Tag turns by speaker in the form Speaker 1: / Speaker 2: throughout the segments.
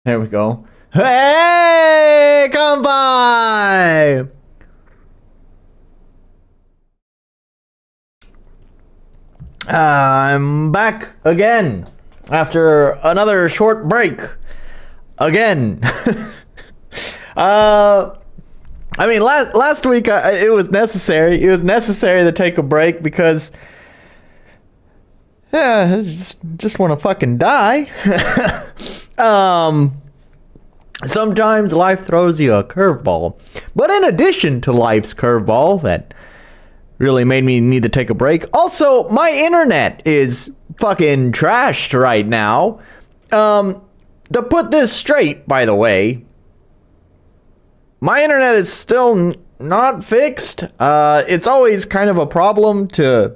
Speaker 1: There we go. Hey, come by! I'm back again after another short break. Again. I mean, last week it was necessary. It was necessary to take a break because, yeah, I just want to fucking die. Sometimes life throws you a curveball. But in addition to life's curveball that really made me need to take a break, also, my internet is fucking trashed right now. To put this straight, by the way, my internet is still not fixed. It's always kind of a problem to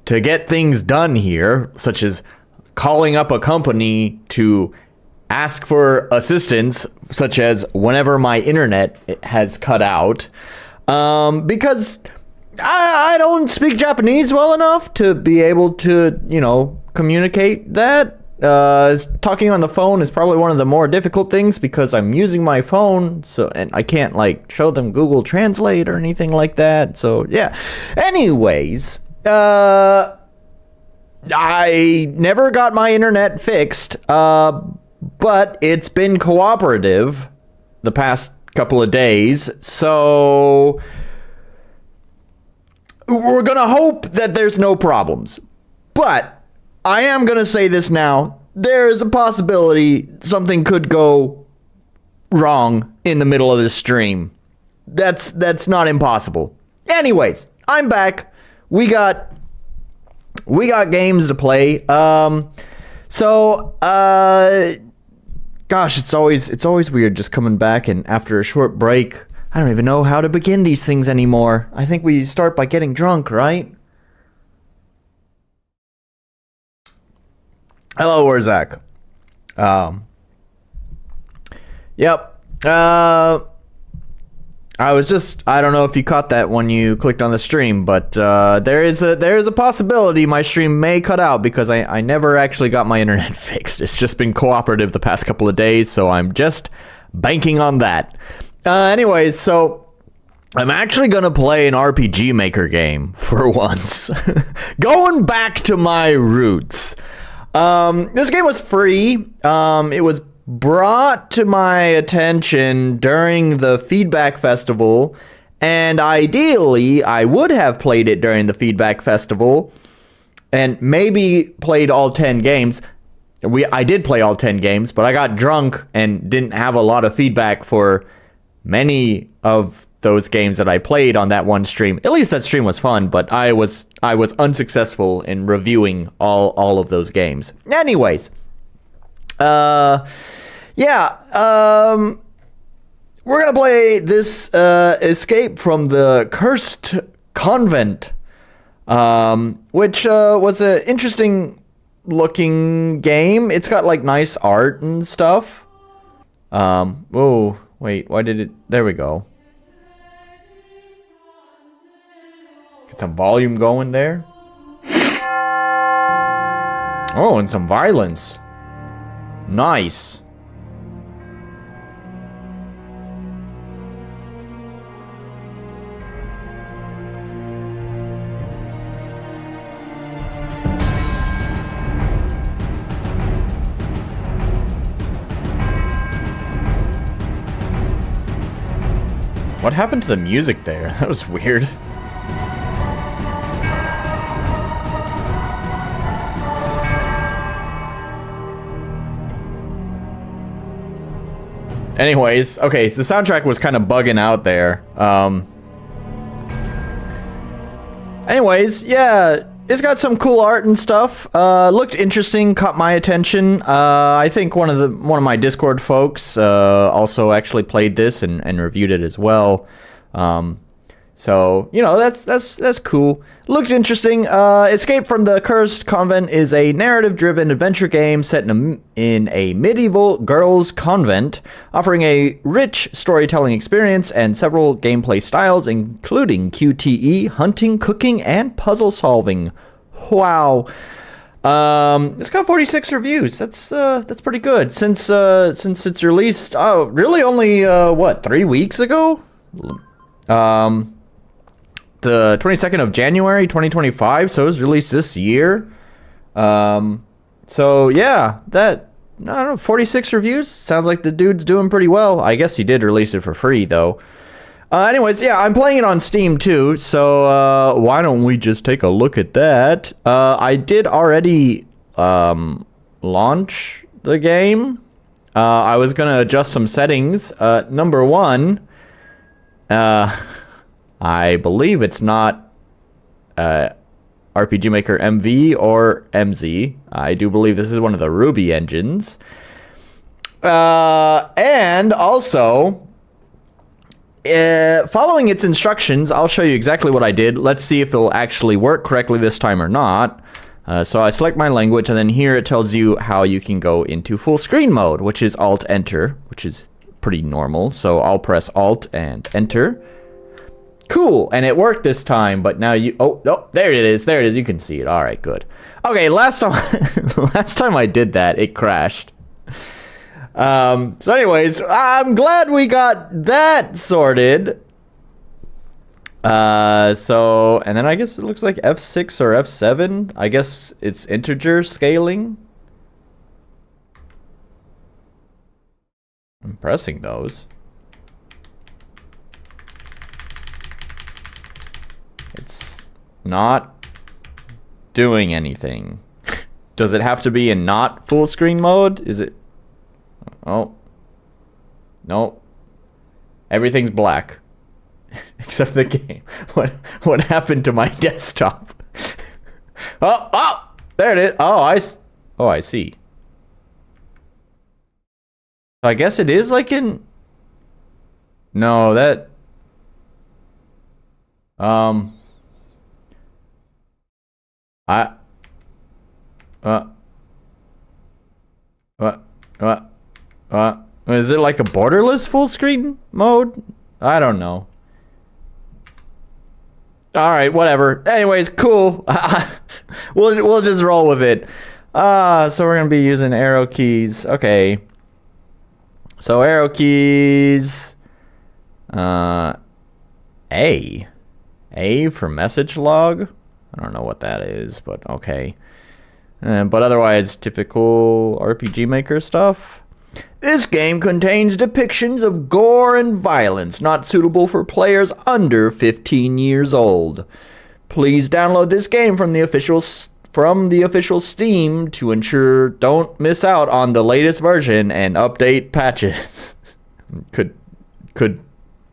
Speaker 1: get things done here, such as calling up a company to ask for assistance, such as whenever my internet has cut out, because I don't speak Japanese well enough to be able to, communicate that. Talking on the phone is probably one of the more difficult things because I'm using my phone, and I can't show them Google Translate or anything like that. So yeah. Anyways, I never got my internet fixed, but it's been cooperative the past couple of days, so we're gonna hope that there's no problems. But I am gonna say this now, there is a possibility something could go wrong in the middle of this stream. That's not impossible. Anyways, I'm back. We got games to play. Gosh, it's always weird just coming back, and after a short break, I don't even know how to begin these things anymore. I think we start by getting drunk, right? Hello, Warzak. Yep. I don't know if you caught that when you clicked on the stream, but there is a possibility my stream may cut out because I never actually got my internet fixed. It's just been cooperative the past couple of days, so I'm just banking on that. Anyways, so I'm actually gonna play an RPG Maker game for once. Going back to my roots. This game was free. It was brought to my attention during the Feedback Festival, and ideally I would have played it during the Feedback Festival and maybe played all 10 games. I did play all 10 games, but I got drunk and didn't have a lot of feedback for many of those games that I played on that one stream. At least that stream was fun, but I was unsuccessful in reviewing all of those games. Anyways, we're gonna play this Escape from the Cursed Convent, which was an interesting looking game. It's got nice art and stuff. Oh wait, why did it? There we go. Get some volume going there. Oh, and some violence. Nice. What happened to the music there? That was weird. Anyways, okay, the soundtrack was kind of bugging out there. Anyways, yeah, it's got some cool art and stuff. Looked interesting, caught my attention. I think one of my Discord folks also actually played this and reviewed it as well. So, that's cool. Looked interesting. Escape from the Cursed Convent is a narrative-driven adventure game set in a medieval girls' convent, offering a rich storytelling experience and several gameplay styles, including QTE, hunting, cooking, and puzzle solving. Wow. It's got 46 reviews. That's pretty good. Since it's released, oh, really only what, 3 weeks ago? The 22nd of January 2025, so it was released this year. So yeah, that, I don't know, 46 reviews. Sounds like the dude's doing pretty well. I guess he did release it for free though. Anyways, yeah, I'm playing it on Steam too, so why don't we just take a look at that? I did already launch the game. I was gonna adjust some settings. Number one, I believe it's not RPG Maker MV or MZ. I do believe this is one of the Ruby engines. And also, following its instructions, I'll show you exactly what I did. Let's see if it'll actually work correctly this time or not. So I select my language, and then here it tells you how you can go into full screen mode, which is Alt-Enter, which is pretty normal. So I'll press Alt and Enter. Cool, and it worked this time, but now you, oh, no, there it is, you can see it. All right, good. Okay, last time I did that, it crashed. So anyways, I'm glad we got that sorted. So, and then I guess it looks like F6 or F7. I guess it's integer scaling. I'm pressing those. It's not doing anything. Does it have to be in not full screen mode? Is it? Oh. No. Everything's black. Except the game. What happened to my desktop? Oh, there it is. Oh, I see. I guess it is like in... No, that... Is it like a borderless full screen mode? I don't know. Alright, whatever. Anyways, cool. We'll just roll with it. So we're gonna be using arrow keys. Okay. So arrow keys. A for message log. I don't know what that is, but okay. But otherwise, typical RPG Maker stuff. This game contains depictions of gore and violence not suitable for players under 15 years old. Please download this game from the official Steam to ensure don't miss out on the latest version and update patches. Could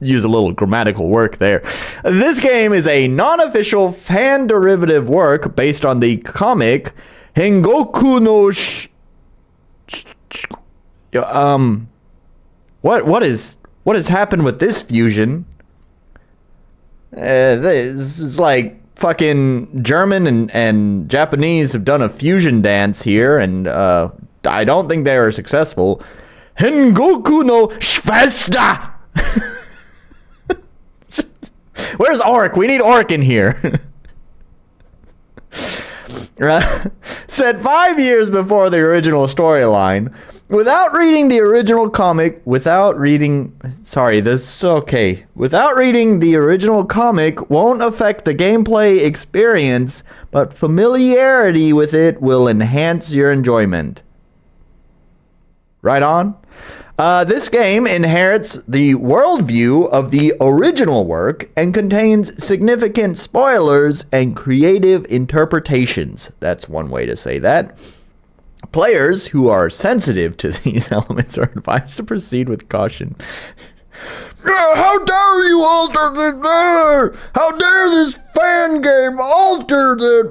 Speaker 1: use a little grammatical work there. This game is a non-official fan derivative work based on the comic Hengoku no what has happened with this fusion? This is like fucking German and Japanese have done a fusion dance here, and I don't think they are successful. Hengoku no Schwester. Where's Orc? We need Orc in here. Set 5 years before the original storyline. Without reading the original comic, without reading the original comic won't affect the gameplay experience, but familiarity with it will enhance your enjoyment. Right on. This game inherits the worldview of the original work and contains significant spoilers and creative interpretations. That's one way to say that. Players who are sensitive to these elements are advised to proceed with caution. How dare you alter this? How dare this fan game alter this?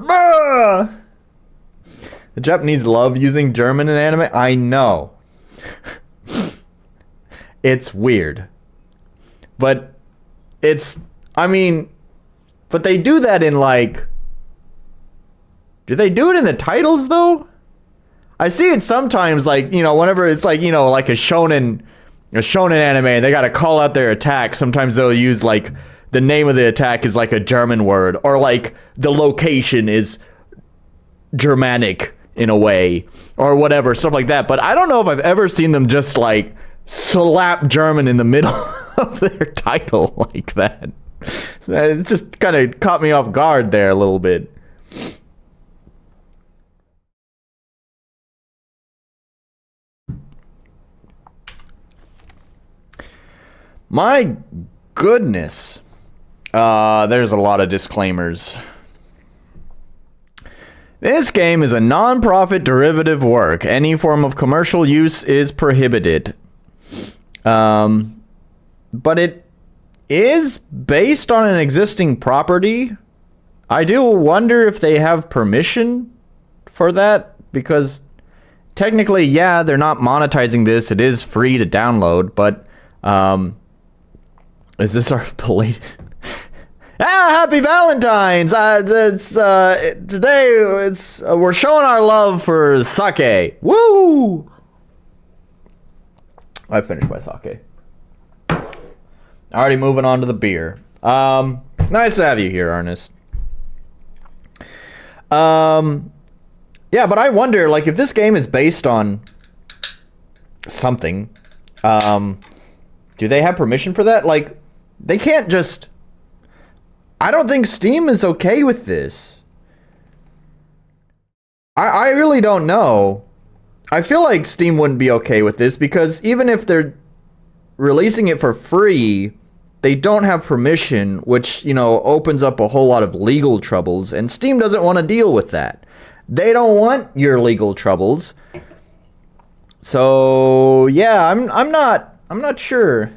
Speaker 1: The Japanese love using German in anime. I know. It's weird. But but they do that in like... Do they do it in the titles though? I see it sometimes, like, you know, whenever it's like, you know, like a shonen anime, they gotta call out their attack. Sometimes they'll use like the name of the attack is like a German word, or like the location is Germanic in a way, or whatever, stuff like that. But I don't know if I've ever seen them just like slap German in the middle of their title like that. It just kind of caught me off guard there a little bit. My goodness. There's a lot of disclaimers. This game is a non-profit derivative work. Any form of commercial use is prohibited. But it is based on an existing property. I do wonder if they have permission for that, because technically, yeah, they're not monetizing this. It is free to download, but is this our belated... happy Valentine's! Today we're showing our love for sake. Woo! I finished my sake. Already moving on to the beer. Nice to have you here, Ernest. Yeah, but I wonder, like, if this game is based on something, do they have permission for that? Like, they can't just... I don't think Steam is okay with this. I really don't know. I feel like Steam wouldn't be okay with this, because even if they're releasing it for free, they don't have permission, which, you know, opens up a whole lot of legal troubles, and Steam doesn't want to deal with that. They don't want your legal troubles. So, yeah, I'm not sure.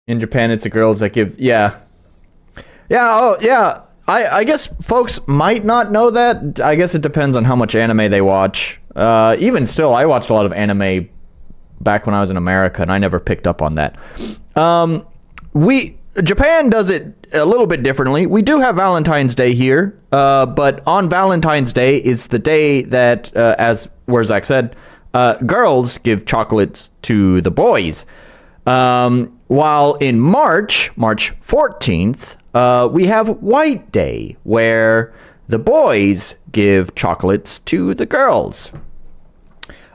Speaker 1: In Japan, it's the girls that give... Yeah. Yeah, oh, yeah. I guess folks might not know that. I guess it depends on how much anime they watch. Even still, I watched a lot of anime back when I was in America, and I never picked up on that. Japan does it a little bit differently. We do have Valentine's Day here, but on Valentine's Day, it's the day that, as Warzak said, girls give chocolates to the boys. While in March 14th, we have White Day, where the boys give chocolates to the girls.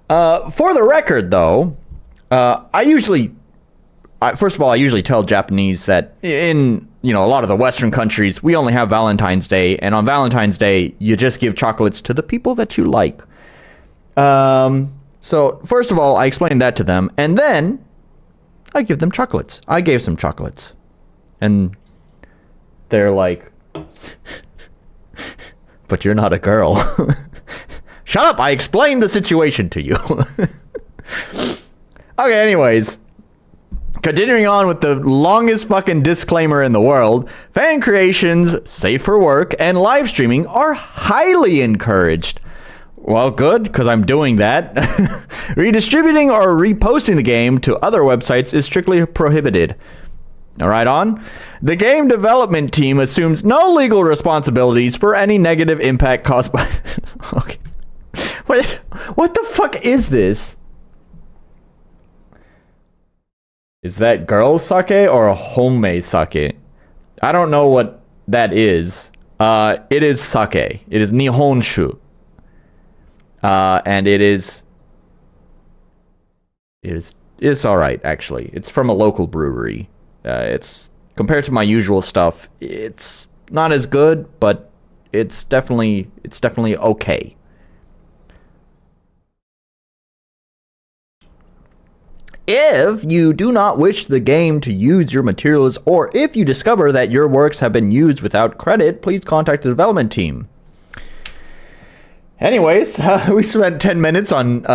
Speaker 1: For the record, though, first of all, I usually tell Japanese that in, you know, a lot of the Western countries, we only have Valentine's Day, and on Valentine's Day, you just give chocolates to the people that you like. So, first of all, I explained that to them, and then I give them chocolates. I gave some chocolates. And they're like, but you're not a girl. Shut up! I explained the situation to you. Okay, anyways. Continuing on with the longest fucking disclaimer in the world, fan creations, safe for work, and live streaming are highly encouraged. Well, good, because I'm doing that. Redistributing or reposting the game to other websites is strictly prohibited. All right, on. The game development team assumes no legal responsibilities for any negative impact caused by... Okay. What the fuck is this? Is that girl sake or a homemade sake? I don't know what that is. It is sake. It is nihonshu. And it's all right, actually. It's from a local brewery. It's compared to my usual stuff, it's not as good, but it's definitely okay. If you do not wish the game to use your materials, or if you discover that your works have been used without credit, please contact the development team. Anyways, we spent 10 minutes on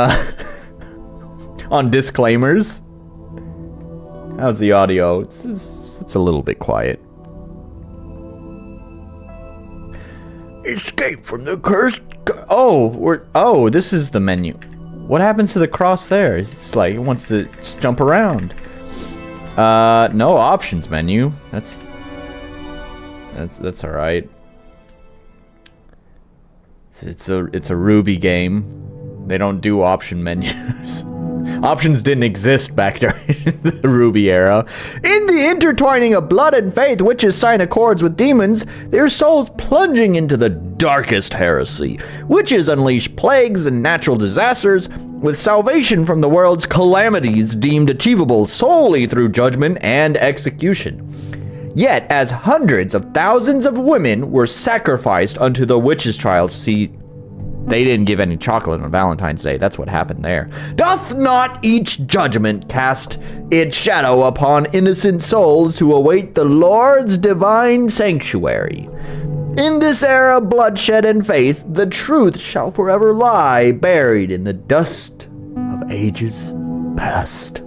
Speaker 1: on disclaimers. How's the audio? It's a little bit quiet. Escape from the cursed... Oh, this is the menu. What happens to the cross there? It's like it wants to just jump around. No options menu. That's all right. It's a Ruby game. They don't do option menus. Options didn't exist back during the Ruby era. In the intertwining of blood and faith, witches sign accords with demons, their souls plunging into the darkest heresy. Witches unleash plagues and natural disasters, with salvation from the world's calamities deemed achievable solely through judgment and execution. Yet, as hundreds of thousands of women were sacrificed unto the witches' trials, see, they didn't give any chocolate on Valentine's Day. That's what happened there. Doth not each judgment cast its shadow upon innocent souls who await the Lord's divine sanctuary? In this era of bloodshed and faith, the truth shall forever lie buried in the dust of ages past.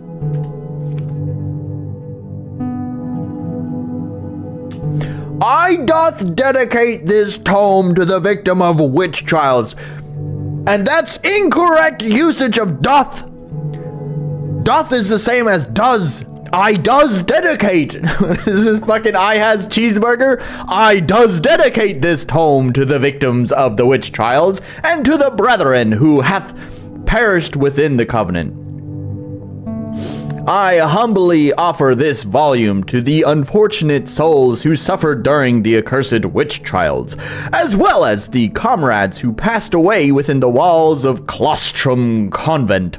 Speaker 1: I doth dedicate this tome to the victim of witch trials. And that's incorrect usage of doth. Doth is the same as does. I does dedicate. This is fucking I has cheeseburger. I does dedicate this tome to the victims of the witch trials and to the brethren who hath perished within the covenant. I humbly offer this volume to the unfortunate souls who suffered during the accursed witch trials, as well as the comrades who passed away within the walls of Claustrum Convent.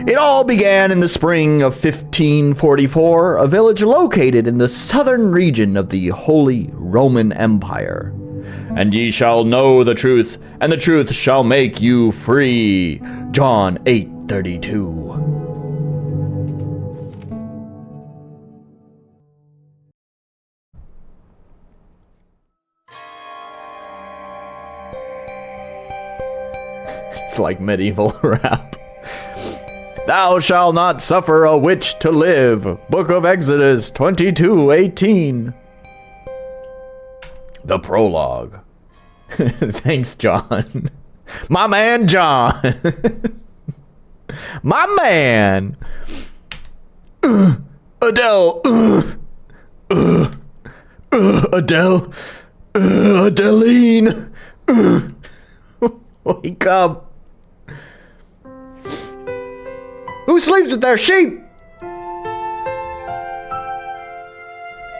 Speaker 1: It all began in the spring of 1544, a village located in the southern region of the Holy Roman Empire. And ye shall know the truth, and the truth shall make you free. John 8:32. It's like medieval rap. Thou shalt not suffer a witch to live. Book of Exodus 22:18. The prologue. Thanks, John. My man, John. My man. Adele. Adele. Adeline. Wake up. Who sleeps with their sheep?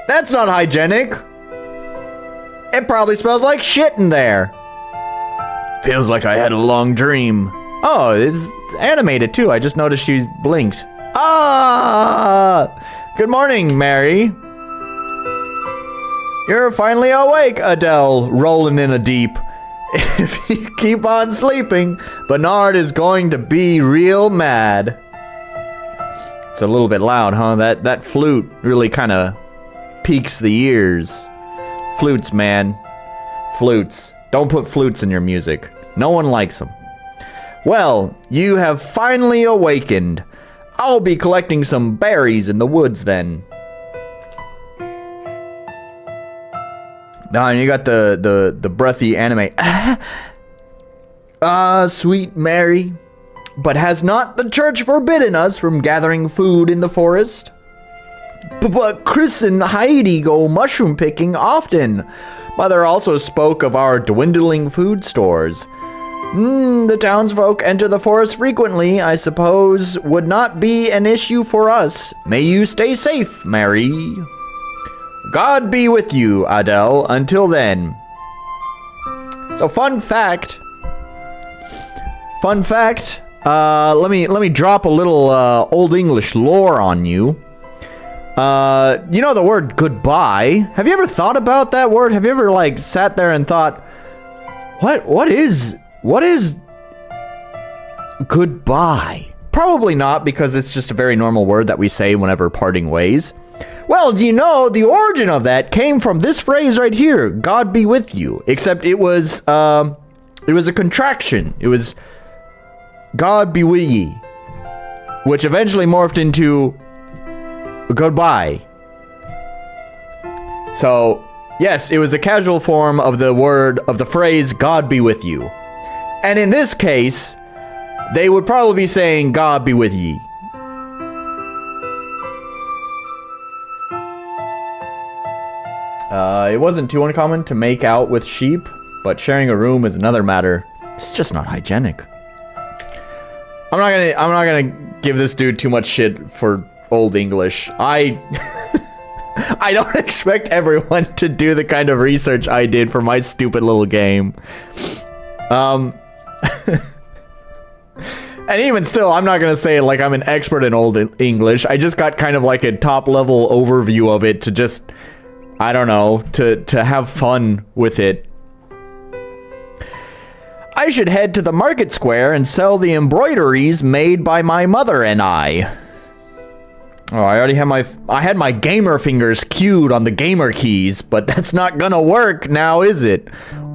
Speaker 1: That's not hygienic. It probably smells like shit in there. Feels like I had a long dream. Oh, it's animated too. I just noticed she blinks. Ah! Good morning, Mary. You're finally awake, Adele, rolling in a deep. If you keep on sleeping, Bernard is going to be real mad. It's a little bit loud, huh? That flute really kind of piques the ears. Flutes, man. Flutes. Don't put flutes in your music. No one likes them. Well, you have finally awakened. I'll be collecting some berries in the woods then. And you got the breathy anime. Sweet Mary. But has not the church forbidden us from gathering food in the forest? But Chris and Heidi go mushroom picking often. Mother also spoke of our dwindling food stores. The townsfolk enter the forest frequently, I suppose would not be an issue for us. May you stay safe, Mary. God be with you, Adele, until then. So fun fact, let me drop a little Old English lore on you. You know the word goodbye. Have you ever thought about that word? Have you ever like sat there and thought, what is goodbye? Probably not, because it's just a very normal word that we say whenever parting ways. Well, you know, the origin of that came from this phrase right here, God be with you. Except it was a contraction. It was God be with ye, which eventually morphed into goodbye. So, yes, it was a casual form of the phrase God be with you. And in this case, they would probably be saying God be with ye. It wasn't too uncommon to make out with sheep, but sharing a room is another matter. It's just not hygienic. I'm not gonna give this dude too much shit for old English. I don't expect everyone to do the kind of research I did for my stupid little game. And even still, I'm not gonna say like I'm an expert in old English. I just got kind of like a top level overview of it to just, I don't know, to have fun with it. I should head to the market square and sell the embroideries made by my mother and I. Oh, I already have I had my gamer fingers cued on the gamer keys, but that's not gonna work now, is it?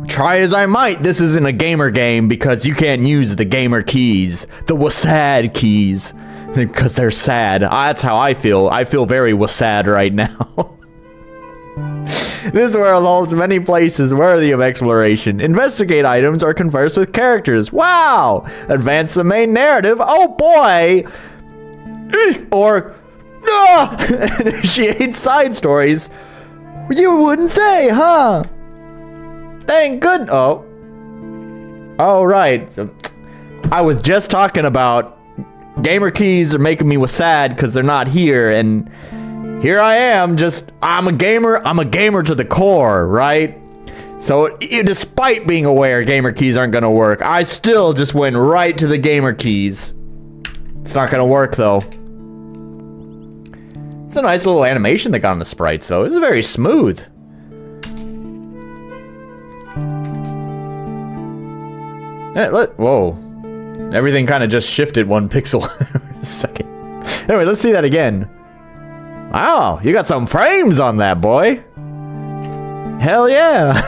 Speaker 1: Try as I might, this isn't a gamer game because you can't use the gamer keys. The wasad keys. Because they're sad. That's how I feel. I feel very wasad right now. This world holds many places worthy of exploration. Investigate items or converse with characters. Wow! Advance the main narrative. Oh boy! Or... initiate side stories. You wouldn't say, huh? Thank goodness. Oh. Oh, right. So, I was just talking about gamer keys are making me sad because they're not here, and here I am, I'm a gamer to the core, right? So, despite being aware gamer keys aren't gonna work, I still just went right to the gamer keys. It's not gonna work, though. It's a nice little animation they got on the sprites, though. It's very smooth. Whoa. Everything kind of just shifted 1 pixel in a second. Anyway, let's see that again. Wow, you got some frames on that, boy. Hell yeah.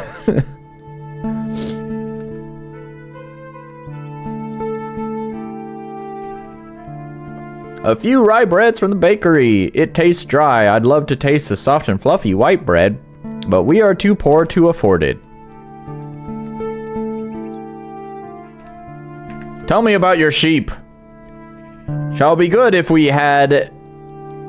Speaker 1: A few rye breads from the bakery. It tastes dry. I'd love to taste the soft and fluffy white bread, but we are too poor to afford it. Tell me about your sheep. Shall be good if we had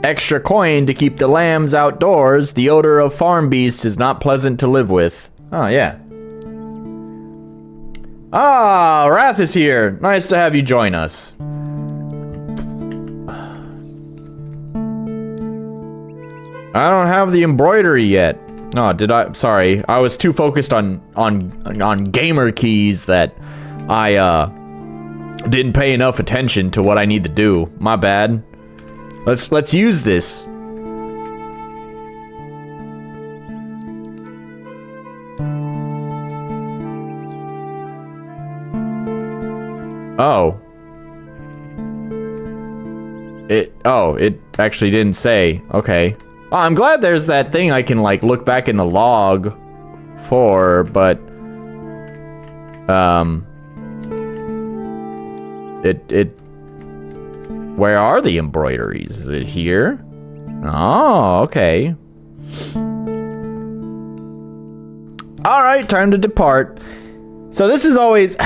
Speaker 1: extra coin to keep the lambs outdoors. The odor of farm beasts is not pleasant to live with. Oh, yeah. Ah, Wrath is here. Nice to have you join us. I don't have the embroidery yet. No, did I? Sorry, I was too focused on gamer keys that I didn't pay enough attention to what I need to do. My bad. Let's use this. Oh. It actually didn't say. Okay. Well, I'm glad there's that thing I can like look back in the log for, but where are the embroideries? Is it here? Oh, okay. All right, time to depart. So this is always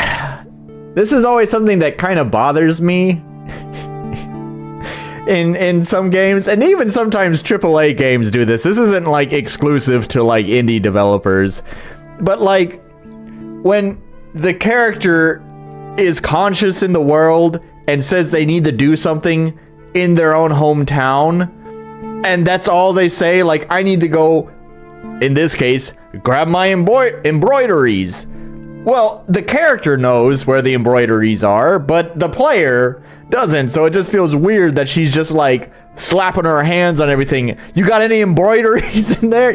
Speaker 1: something that kind of bothers me in some games, and even sometimes AAA games do this. This isn't like exclusive to like indie developers, but like when the character is conscious in the world and says they need to do something in their own hometown, and that's all they say, like, I need to go, in this case, grab my embroideries. Well, the character knows where the embroideries are, but the player doesn't, so it just feels weird that she's just like slapping her hands on everything. You got any embroideries in there?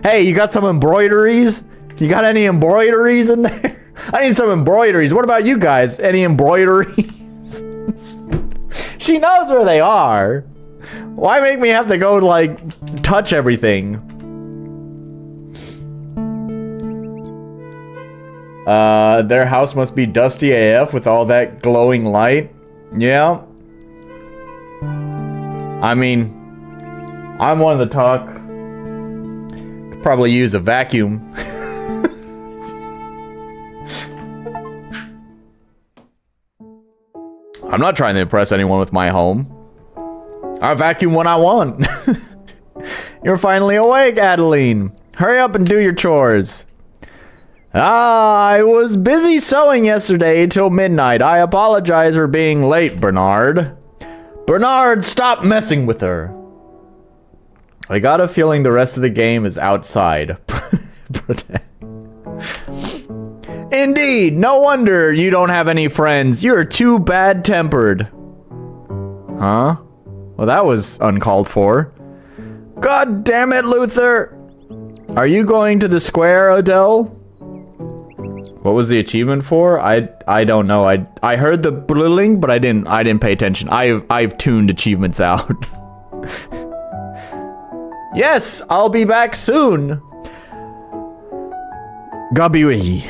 Speaker 1: Hey, you got some embroideries? You got any embroideries in there? I need some embroideries. What about you guys? Any embroideries? She knows where they are. Why make me have to go like touch everything? Their house must be dusty AF with all that glowing light. Yeah. I mean, I'm one of the talk. Could probably use a vacuum. I'm not trying to impress anyone with my home. I vacuum when I want. You're finally awake, Adeline. Hurry up and do your chores. I was busy sewing yesterday till midnight. I apologize for being late, Bernard. Bernard, stop messing with her. I got a feeling the rest of the game is outside. Indeed, no wonder you don't have any friends. You're too bad-tempered. Huh? Well, that was uncalled for. God damn it, Luther! Are you going to the square, Odell? What was the achievement for? I don't know. I heard the brilling, but I didn't pay attention. I've tuned achievements out. Yes, I'll be back soon. Gabiwi.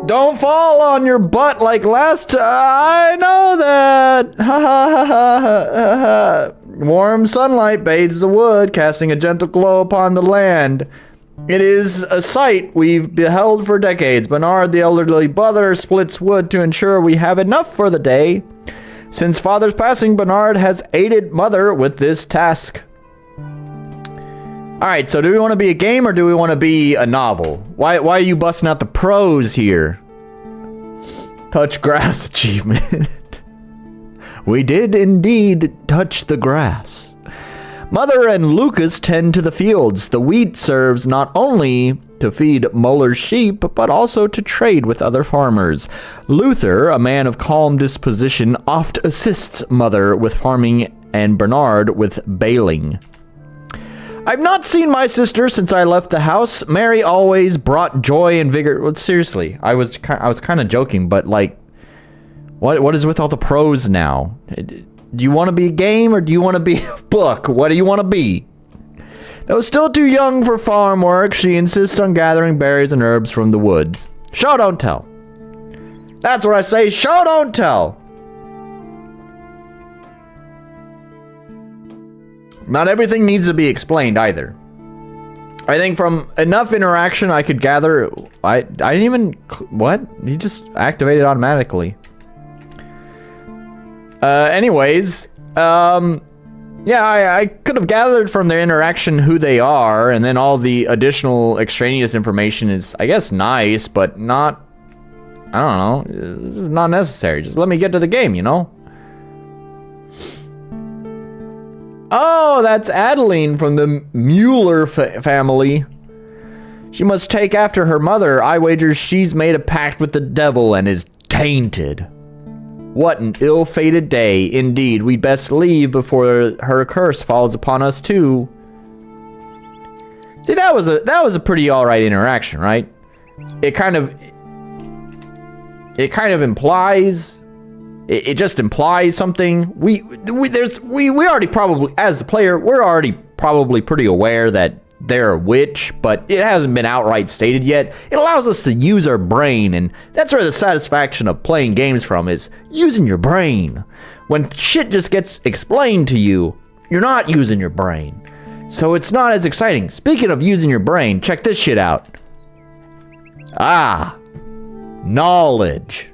Speaker 1: Don't fall on your butt like last time. I know that. Ha ha ha ha ha. Warm sunlight bathes the wood, casting a gentle glow upon the land. It is a sight we've beheld for decades. Bernard, the elderly brother, splits wood to ensure we have enough for the day. Since father's passing, Bernard has aided mother with this task. Alright, so do we want to be a game or do we want to be a novel? Why are you busting out the pros here? Touch grass achievement. We did indeed touch the grass. Mother and Lucas tend to the fields. The wheat serves not only to feed Muller's sheep, but also to trade with other farmers. Luther, a man of calm disposition, oft assists Mother with farming and Bernard with baling. I've not seen my sister since I left the house. Mary always brought joy and vigor. Well, seriously, I was kind of joking, but like, what is with all the pros now? Do you want to be a game or do you want to be a book? What do you want to be? Though still too young for farm work, she insists on gathering berries and herbs from the woods. Show don't tell. That's what I say. Show don't tell. Not everything needs to be explained either. I think from enough interaction I could gather. I didn't even. What? He just activated automatically. Anyways, yeah, I could have gathered from their interaction who they are, and then all the additional extraneous information is, I guess, nice, but not. I don't know. Not necessary. Just let me get to the game, you know. Oh, that's Adeline from the Mueller family. She must take after her mother. I wager she's made a pact with the devil and is tainted. What an ill-fated day. Indeed, we'd best leave before her curse falls upon us too. See, that was a pretty alright interaction, right? It kind of implies. It just implies something. We already probably, as the player, we're already probably pretty aware that they're a witch, but it hasn't been outright stated yet. It allows us to use our brain, and that's where the satisfaction of playing games from is using your brain. When shit just gets explained to you, you're not using your brain. So it's not as exciting. Speaking of using your brain, check this shit out. Ah, knowledge.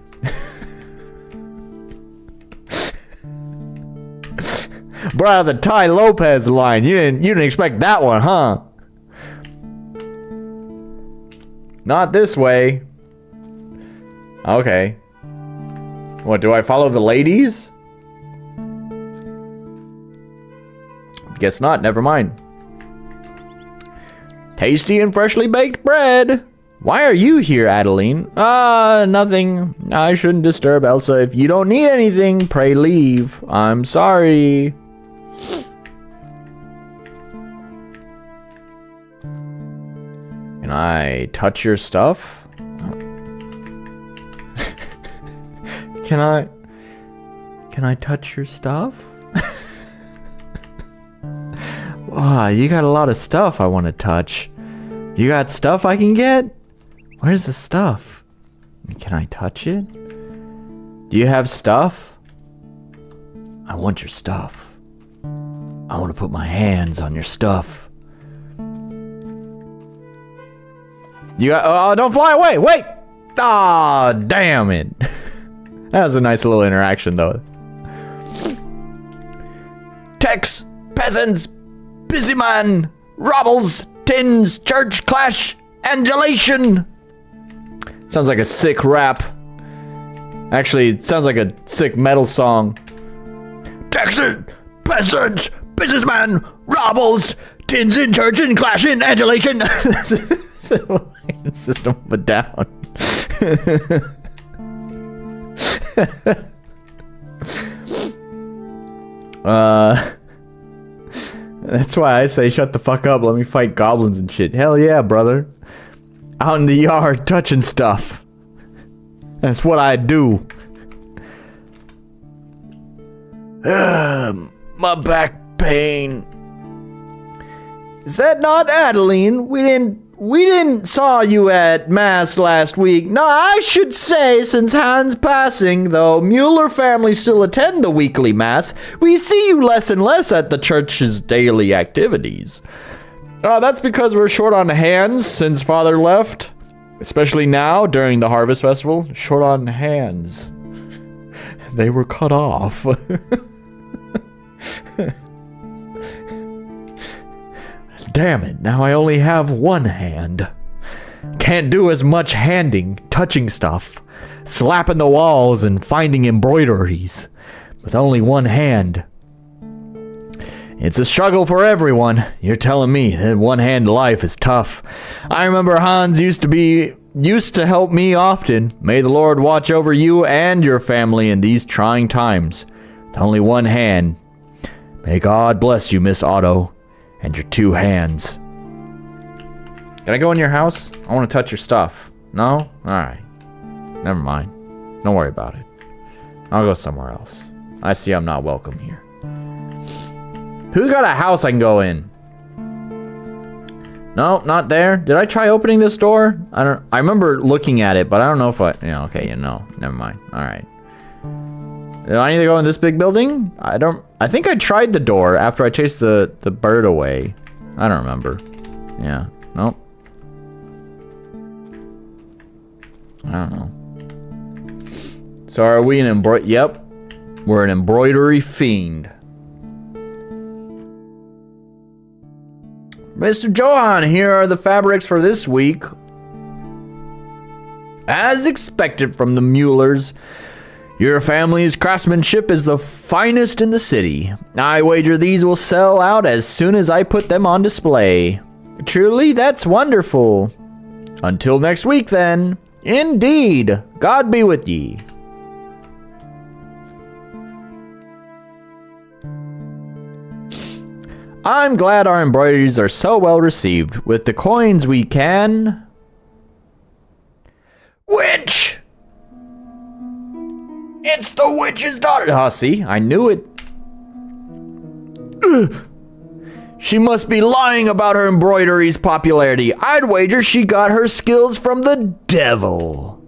Speaker 1: Brought out the Ty Lopez line. You didn't expect that one, huh? Not this way. Okay. What, do I follow the ladies? Guess not, never mind. Tasty and freshly baked bread. Why are you here, Adeline? Nothing. I shouldn't disturb Elsa. If you don't need anything, pray leave. I'm sorry. Can I touch your stuff? Can I touch your stuff? Wow, you got a lot of stuff I want to touch. You got stuff I can get? Where's the stuff? Can I touch it? Do you have stuff? I want your stuff. I want to put my hands on your stuff. You got, oh, don't fly away. Wait. Ah, damn it. That was a nice little interaction, though. Tex, peasants, busy man, robbles, tins, church clash, Angulation! Sounds like a sick rap. Actually, it sounds like a sick metal song. Texas, peasants, businessman, robbers, tins in church and clashing, adulation. System of a Down. That's why I say shut the fuck up, let me fight goblins and shit. Hell yeah, brother. Out in the yard, touching stuff. That's what I do. My back pain. Is that not Adeline? We didn't saw you at Mass last week. No, I should say, since Hans' passing, though Mueller family still attend the weekly Mass, we see you less and less at the church's daily activities. That's because we're short on hands since Father left. Especially now, during the Harvest Festival. Short on hands. They were cut off. Damn it, now I only have one hand. Can't do as much handing, touching stuff, slapping the walls and finding embroideries. With only one hand. It's a struggle for everyone. You're telling me that one-hand life is tough. I remember Hans used to help me often. May the Lord watch over you and your family in these trying times. With only one hand. May God bless you, Miss Otto, and your two hands. Can I go in your house? I want to touch your stuff. No? Alright. Never mind. Don't worry about it. I'll go somewhere else. I see I'm not welcome here. Who's got a house I can go in? No, not there. Did I try opening this door? I remember looking at it, but I don't know if okay, never mind. Alright. Do I need to go in this big building? I think I tried the door after I chased the bird away. I don't remember. Yeah. Nope. I don't know. So are we an Yep. We're an embroidery fiend. Mr. Johan, here are the fabrics for this week. As expected from the Muellers, your family's craftsmanship is the finest in the city. I wager these will sell out as soon as I put them on display. Truly, that's wonderful. Until next week, then. Indeed. God be with ye. I'm glad our embroideries are so well received. With the coins we can... Witch! It's the witch's daughter! Oh, see? I knew it. Ugh. She must be lying about her embroidery's popularity. I'd wager she got her skills from the devil.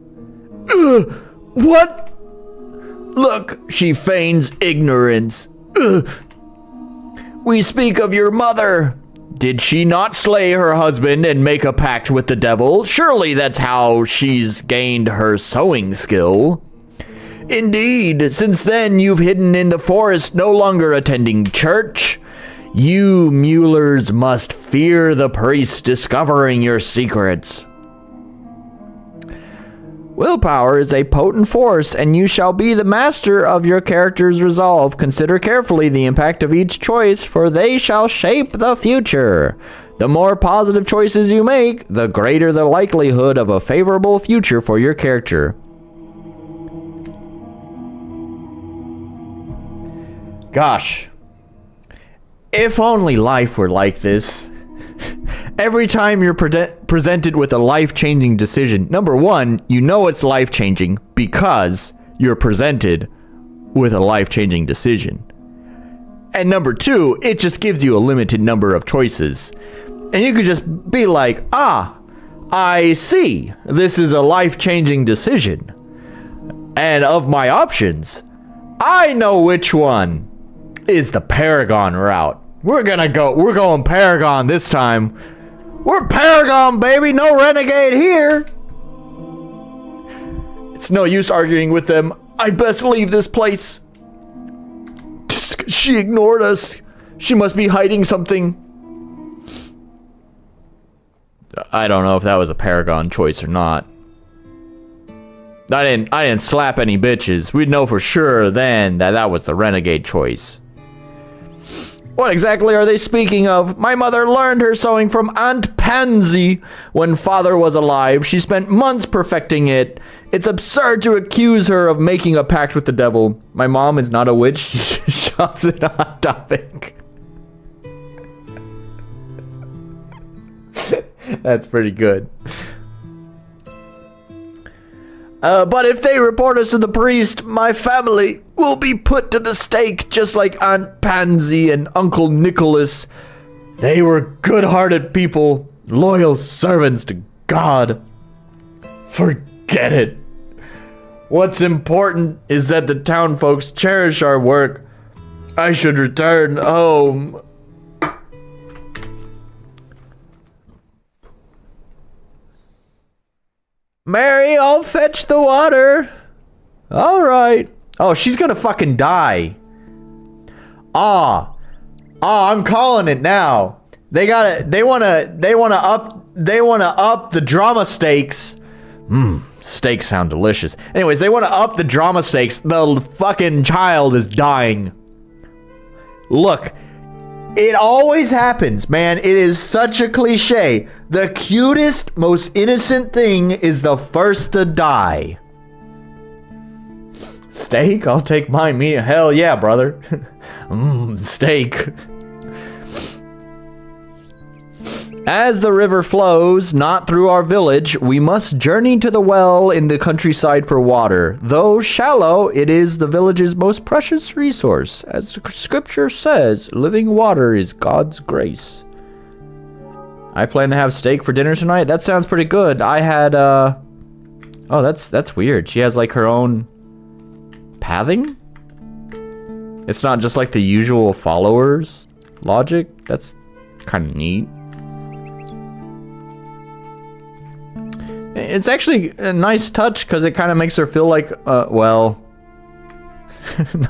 Speaker 1: Ugh. What? Look, she feigns ignorance. Ugh. We speak of your mother. Did she not slay her husband and make a pact with the devil? Surely that's how she's gained her sewing skill. Indeed, since then you've hidden in the forest, no longer attending church. You Muellers must fear the priest discovering your secrets. Willpower is a potent force, and you shall be the master of your character's resolve. Consider carefully the impact of each choice, for they shall shape the future. The more positive choices you make, the greater the likelihood of a favorable future for your character. Gosh. If only life were like this. Every time you're presented with a life-changing decision, number one, you know it's life-changing because you're presented with a life-changing decision. And number two, it just gives you a limited number of choices. And you could just be like, I see, this is a life-changing decision. And of my options, I know which one is the Paragon route. We're going Paragon this time. We're Paragon, baby, no renegade here. It's no use arguing with them. I'd best leave this place. She ignored us. She must be hiding something. I don't know if that was a Paragon choice or not. I didn't slap any bitches. We'd know for sure then that was the Renegade choice. What exactly are they speaking of? My mother learned her sewing from Aunt Pansy when father was alive. She spent months perfecting it. It's absurd to accuse her of making a pact with the devil. My mom is not a witch. She shops at Hot Topic. That's pretty good. But if they report us to the priest, my family will be put to the stake, just like Aunt Pansy and Uncle Nicholas. They were good-hearted people, loyal servants to God. Forget it. What's important is that the town folks cherish our work. I should return home. Mary, I'll fetch the water. All right. Oh, she's gonna fucking die. I'm calling it now. They wanna up the drama stakes. Steaks sound delicious. Anyways, they wanna up the drama stakes. The fucking child is dying. Look, it always happens, man. It is such a cliche. The cutest, most innocent thing is the first to die. Steak? I'll take my meat. Hell yeah, brother. Steak. As the river flows, not through our village, we must journey to the well in the countryside for water. Though shallow, it is the village's most precious resource. As the scripture says, living water is God's grace. I plan to have steak for dinner tonight. That sounds pretty good. I had, oh, that's weird. She has, like, her own pathing? It's not just, like, the usual followers logic. That's kind of neat. It's actually a nice touch because it kind of makes her feel like, well,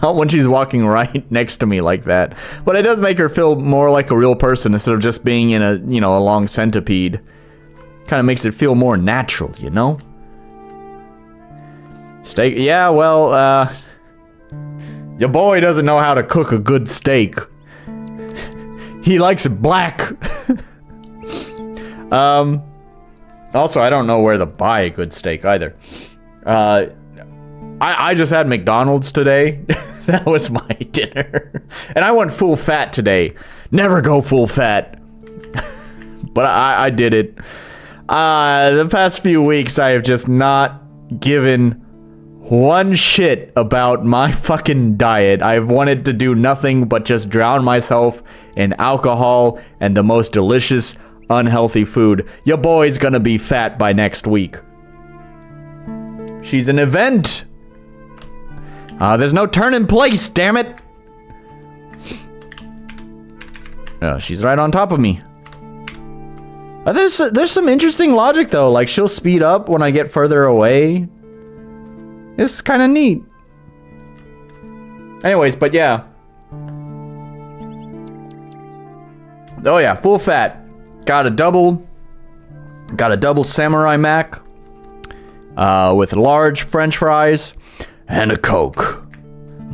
Speaker 1: not when she's walking right next to me like that, but it does make her feel more like a real person instead of just being in a, you know, a long centipede. Kind of makes it feel more natural, you know? Steak, yeah, well, your boy doesn't know how to cook a good steak. He likes it black. Also, I don't know where to buy a good steak either. I just had McDonald's today. That was my dinner. And I went full fat today. Never go full fat. But I did it. The past few weeks, I have just not given one shit about my fucking diet. I've wanted to do nothing but just drown myself in alcohol and the most delicious unhealthy food. Your boy's gonna be fat by next week. She's an event. There's no turning place, damn it. Oh, she's right on top of me. There's some interesting logic though. Like she'll speed up when I get further away. It's kind of neat. Anyways, but yeah. Oh yeah, full fat. Got a double Samurai Mac with large French fries and a Coke.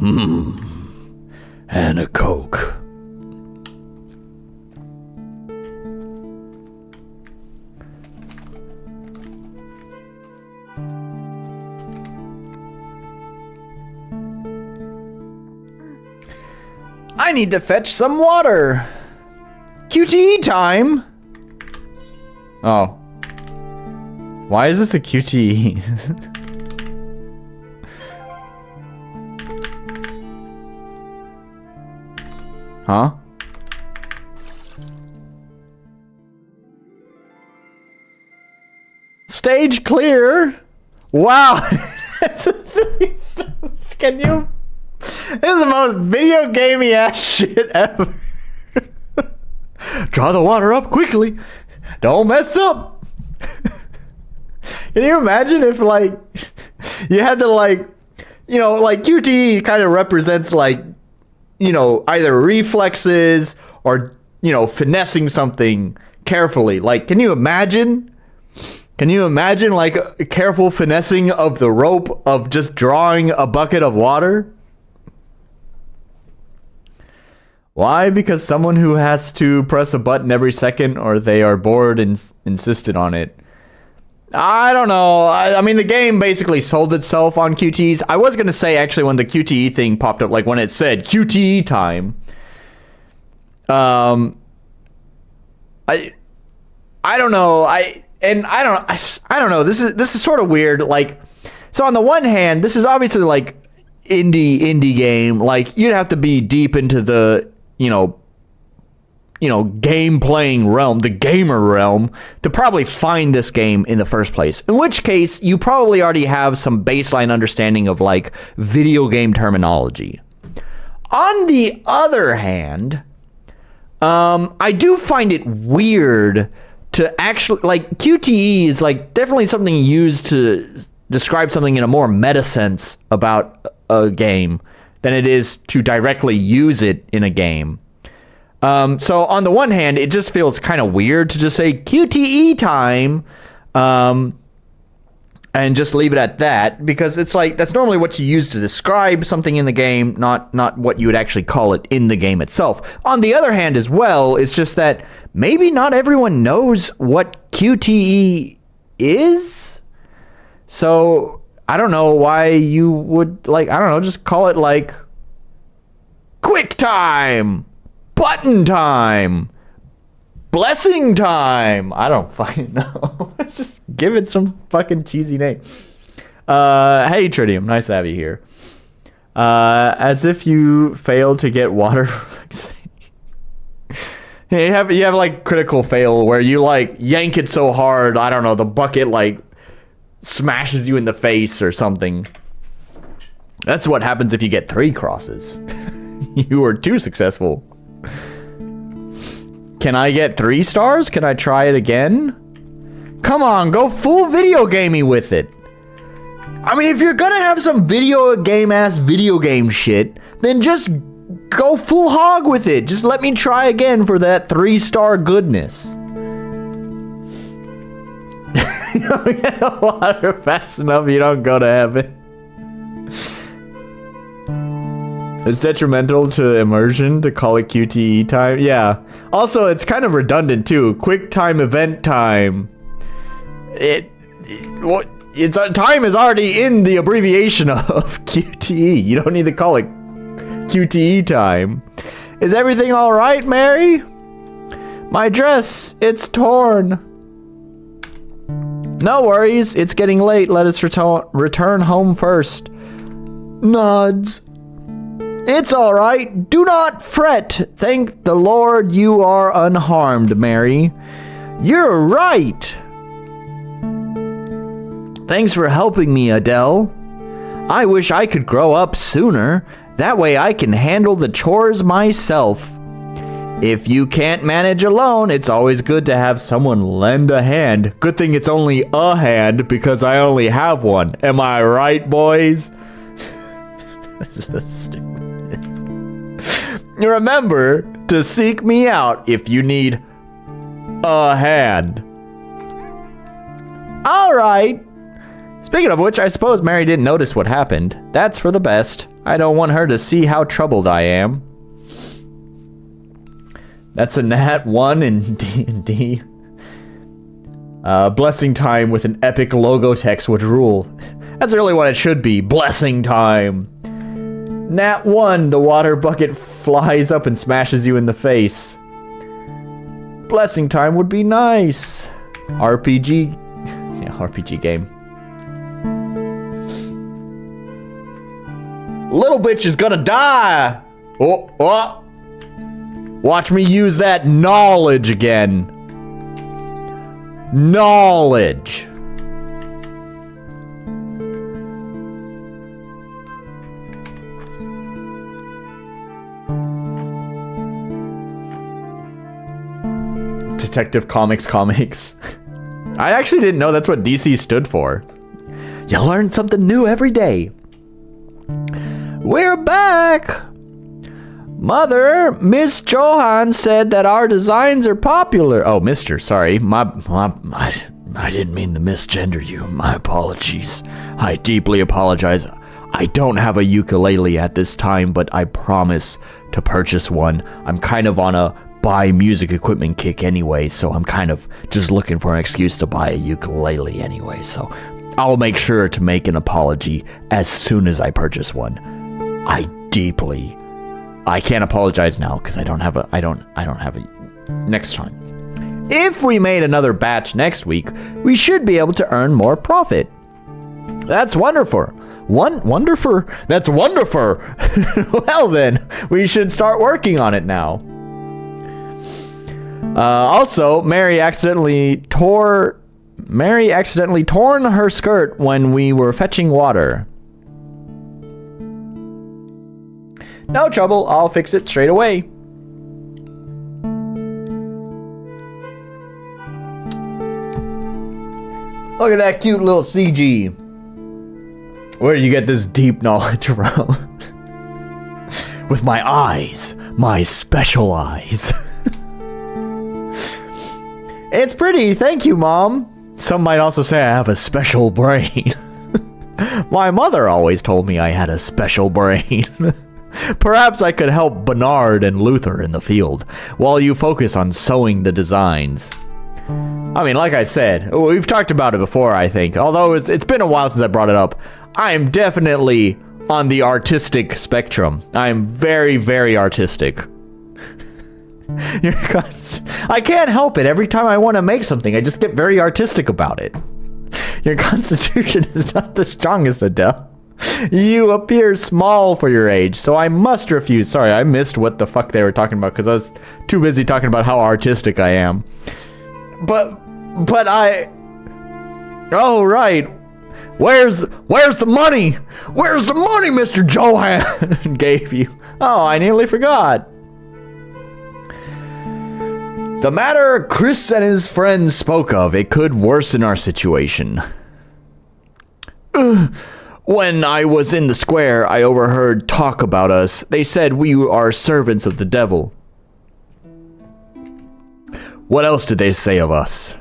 Speaker 1: And a Coke. I need to fetch some water. QTE time. Oh. Why is this a QTE? Huh? Stage clear. Wow. Can you? This is the most video gamey ass shit ever. Draw the water up quickly. Don't mess up. Can you imagine if like you had to like, you know, like QTE kind of represents like, you know, either reflexes or, you know, finessing something. carefully. Like, can you imagine? Can you imagine, like, a careful finessing of the rope of just drawing a bucket of water? Why? Because someone who has to press a button every second or they are bored and insisted on it. I don't know. I mean, the game basically sold itself on QTEs. I was going to say, actually, when the QTE thing popped up, like when it said QTE time, I don't know. I don't know. This is sort of weird. Like, so on the one hand, this is obviously like indie game. Like, you'd have to be deep into the, game playing realm, the gamer realm, to probably find this game in the first place. In which case, you probably already have some baseline understanding of like video game terminology. On the other hand, I do find it weird to actually, like, QTE is like definitely something used to describe something in a more meta sense about a game than it is to directly use it in a game. So on the one hand, it just feels kind of weird to just say QTE time, and just leave it at that, because it's like that's normally what you use to describe something in the game, not what you would actually call it in the game itself. On the other hand as well, it's just that maybe not everyone knows what QTE is. So I don't know why you would, like, I don't know, just call it like quick time, button time, blessing time. I don't fucking know. Just give it some fucking cheesy name. Hey Tritium, nice to have you here. As if you failed to get water. you have like critical fail where you like yank it so hard, I don't know, the bucket like smashes you in the face or something. That's what happens if you get 3 crosses. You were too successful. Can I get 3 stars? Can I try it again? Come on, go full video gamey with it. I mean, if you're gonna have some video game shit, then just go full hog with it. Just let me try again for that 3-star goodness. You don't get the water fast enough, you don't go to heaven. It's detrimental to immersion to call it QTE time. Yeah. Also, it's kind of redundant too. Quick time event time. Time is already in the abbreviation of QTE. You don't need to call it QTE time. Is everything all right, Mary? My dress, it's torn. No worries, it's getting late. Let us return home first. Nods. It's all right. Do not fret. Thank the Lord you are unharmed, Mary. You're right. Thanks for helping me, Adele. I wish I could grow up sooner. That way I can handle the chores myself. If you can't manage alone, it's always good to have someone lend a hand. Good thing it's only a hand because I only have one. Am I right, boys? This is stupid. Remember to seek me out if you need a hand. All right. Speaking of which, I suppose Mary didn't notice what happened. That's for the best. I don't want her to see how troubled I am. That's a nat 1 in D&D. Blessing time with an epic logo text would rule. That's really what it should be. Blessing time. Nat 1, the water bucket flies up and smashes you in the face. Blessing time would be nice. RPG. Yeah, RPG game. Little bitch is gonna die. Oh. Watch me use that knowledge again. Knowledge. Detective Comics. I actually didn't know that's what DC stood for. You learn something new every day. We're back. Mother, Miss Johan said that our designs are popular. Oh, Mister, sorry. I didn't mean to misgender you. My apologies. I deeply apologize. I don't have a ukulele at this time, but I promise to purchase one. I'm kind of on a buy music equipment kick anyway, so I'm kind of just looking for an excuse to buy a ukulele anyway, so I'll make sure to make an apology as soon as I purchase one. I can't apologize now because I don't have a next time. If we made another batch next week, we should be able to earn more profit. That's wonderful. Wonderful? That's wonderful. Well then, we should start working on it now. Also, Mary accidentally torn her skirt when we were fetching water. No trouble, I'll fix it straight away. Look at that cute little CG. Where did you get this deep knowledge from? With my eyes, my special eyes. It's pretty, thank you, Mom. Some might also say I have a special brain. My mother always told me I had a special brain. Perhaps I could help Bernard and Luther in the field, while you focus on sewing the designs. I mean, like I said, we've talked about it before, I think. Although it's been a while since I brought it up. I am definitely on the artistic spectrum. I am very, very artistic. I can't help it. Every time I want to make something, I just get very artistic about it. Your constitution is not the strongest, Adele. You appear small for your age, so I must refuse. Sorry, I missed what the fuck they were talking about because I was too busy talking about how artistic I am. But I... Oh, right. Where's the money? Where's the money Mr. Johan gave you? Oh, I nearly forgot. The matter Chris and his friends spoke of, it could worsen our situation. When I was in the square, I overheard talk about us. They said we are servants of the devil. What else did they say of us?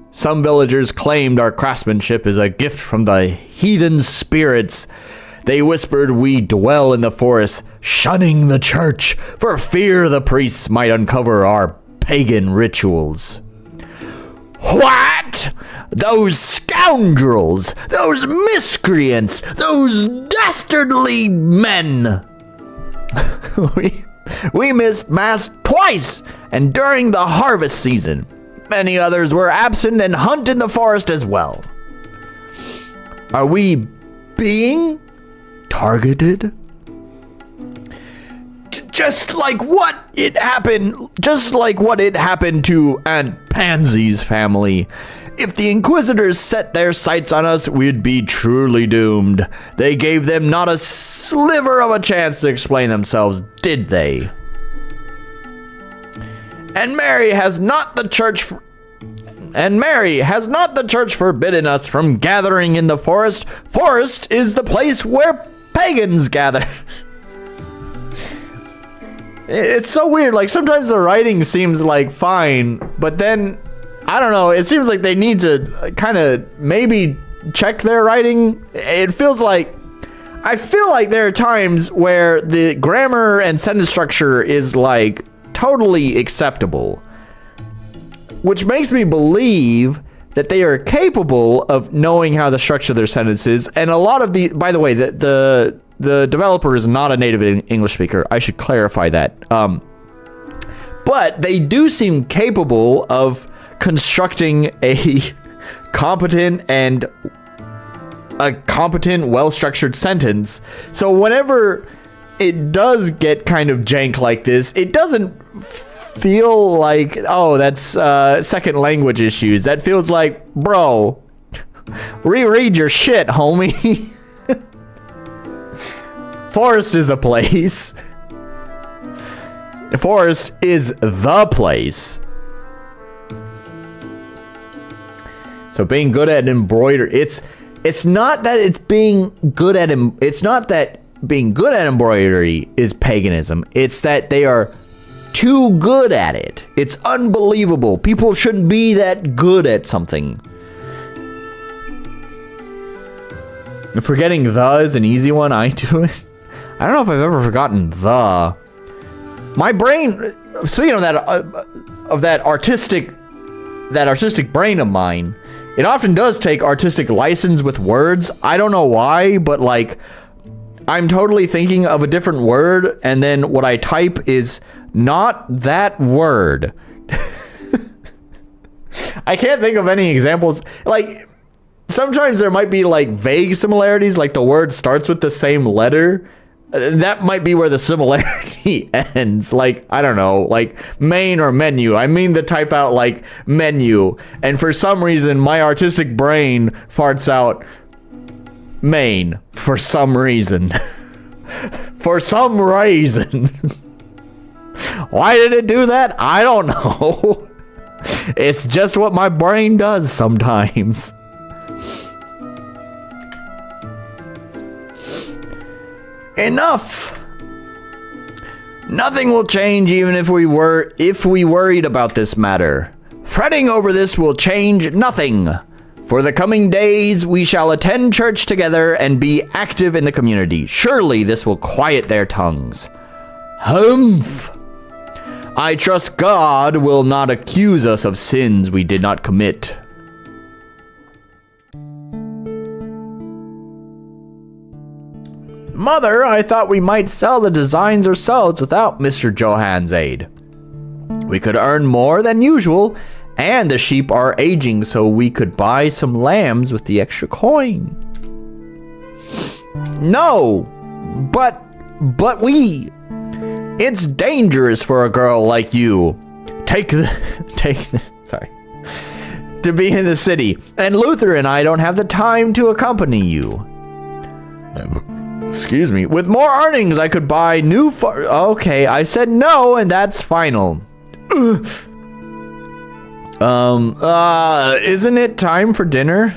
Speaker 1: Some villagers claimed our craftsmanship is a gift from the heathen spirits. They whispered we dwell in the forest, shunning the church, for fear the priests might uncover our pagan rituals. What? Those scoundrels, those miscreants, those dastardly men. We missed mass twice, and during the harvest season. Many others were absent and hunt in the forest as well. Are we being targeted? Just like what happened to Aunt Pansy's family. If the Inquisitors set their sights on us, we'd be truly doomed. They gave them not a sliver of a chance to explain themselves, did they? And Mary, has not the church forbidden us from gathering in the forest? Forest is the place where pagans gather. It's so weird. Like, sometimes the writing seems like fine, but then, I don't know, it seems like they need to kind of maybe check their writing. I feel like there are times where the grammar and sentence structure is like totally acceptable, which makes me believe that they are capable of knowing how to structure their sentences. And a lot of by the way, the developer is not a native English speaker. I should clarify that. But they do seem capable of constructing a competent, well-structured sentence. So whenever it does get kind of jank like this, it doesn't feel like, oh, that's second language issues. That feels like, bro, reread your shit, homie. Forest is a place. Forest is the place. So being good at embroidery, it's not that it's being good at it's not that being good at embroidery is paganism. It's that they are too good at it. It's unbelievable. People shouldn't be that good at something. Forgetting the is an easy one. I do it. I don't know if I've ever forgotten the. My brain, speaking of that artistic brain of mine, it often does take artistic license with words. I don't know why, but like, I'm totally thinking of a different word, and then what I type is not that word. I can't think of any examples. Like, sometimes there might be like vague similarities, like the word starts with the same letter. That might be where the similarity ends. Like, I don't know, like main or menu. I mean to type out like menu, and for some reason my artistic brain farts out main for some reason. For some reason. Why did it do that? I don't know. It's just what my brain does sometimes. Enough. Nothing will change even if we worried about this matter. Fretting over this will change nothing. For the coming days we shall attend church together and be active in the community. Surely this will quiet their tongues. Humph. I trust God will not accuse us of sins we did not commit. Mother, I thought we might sell the designs ourselves without Mr. Johan's aid. We could earn more than usual, and the sheep are aging, so we could buy some lambs with the extra coin. No, but it's dangerous for a girl like you. To be in the city, and Luther and I don't have the time to accompany you. Excuse me. With more earnings, I could buy new okay, I said no, and that's final. Isn't it time for dinner?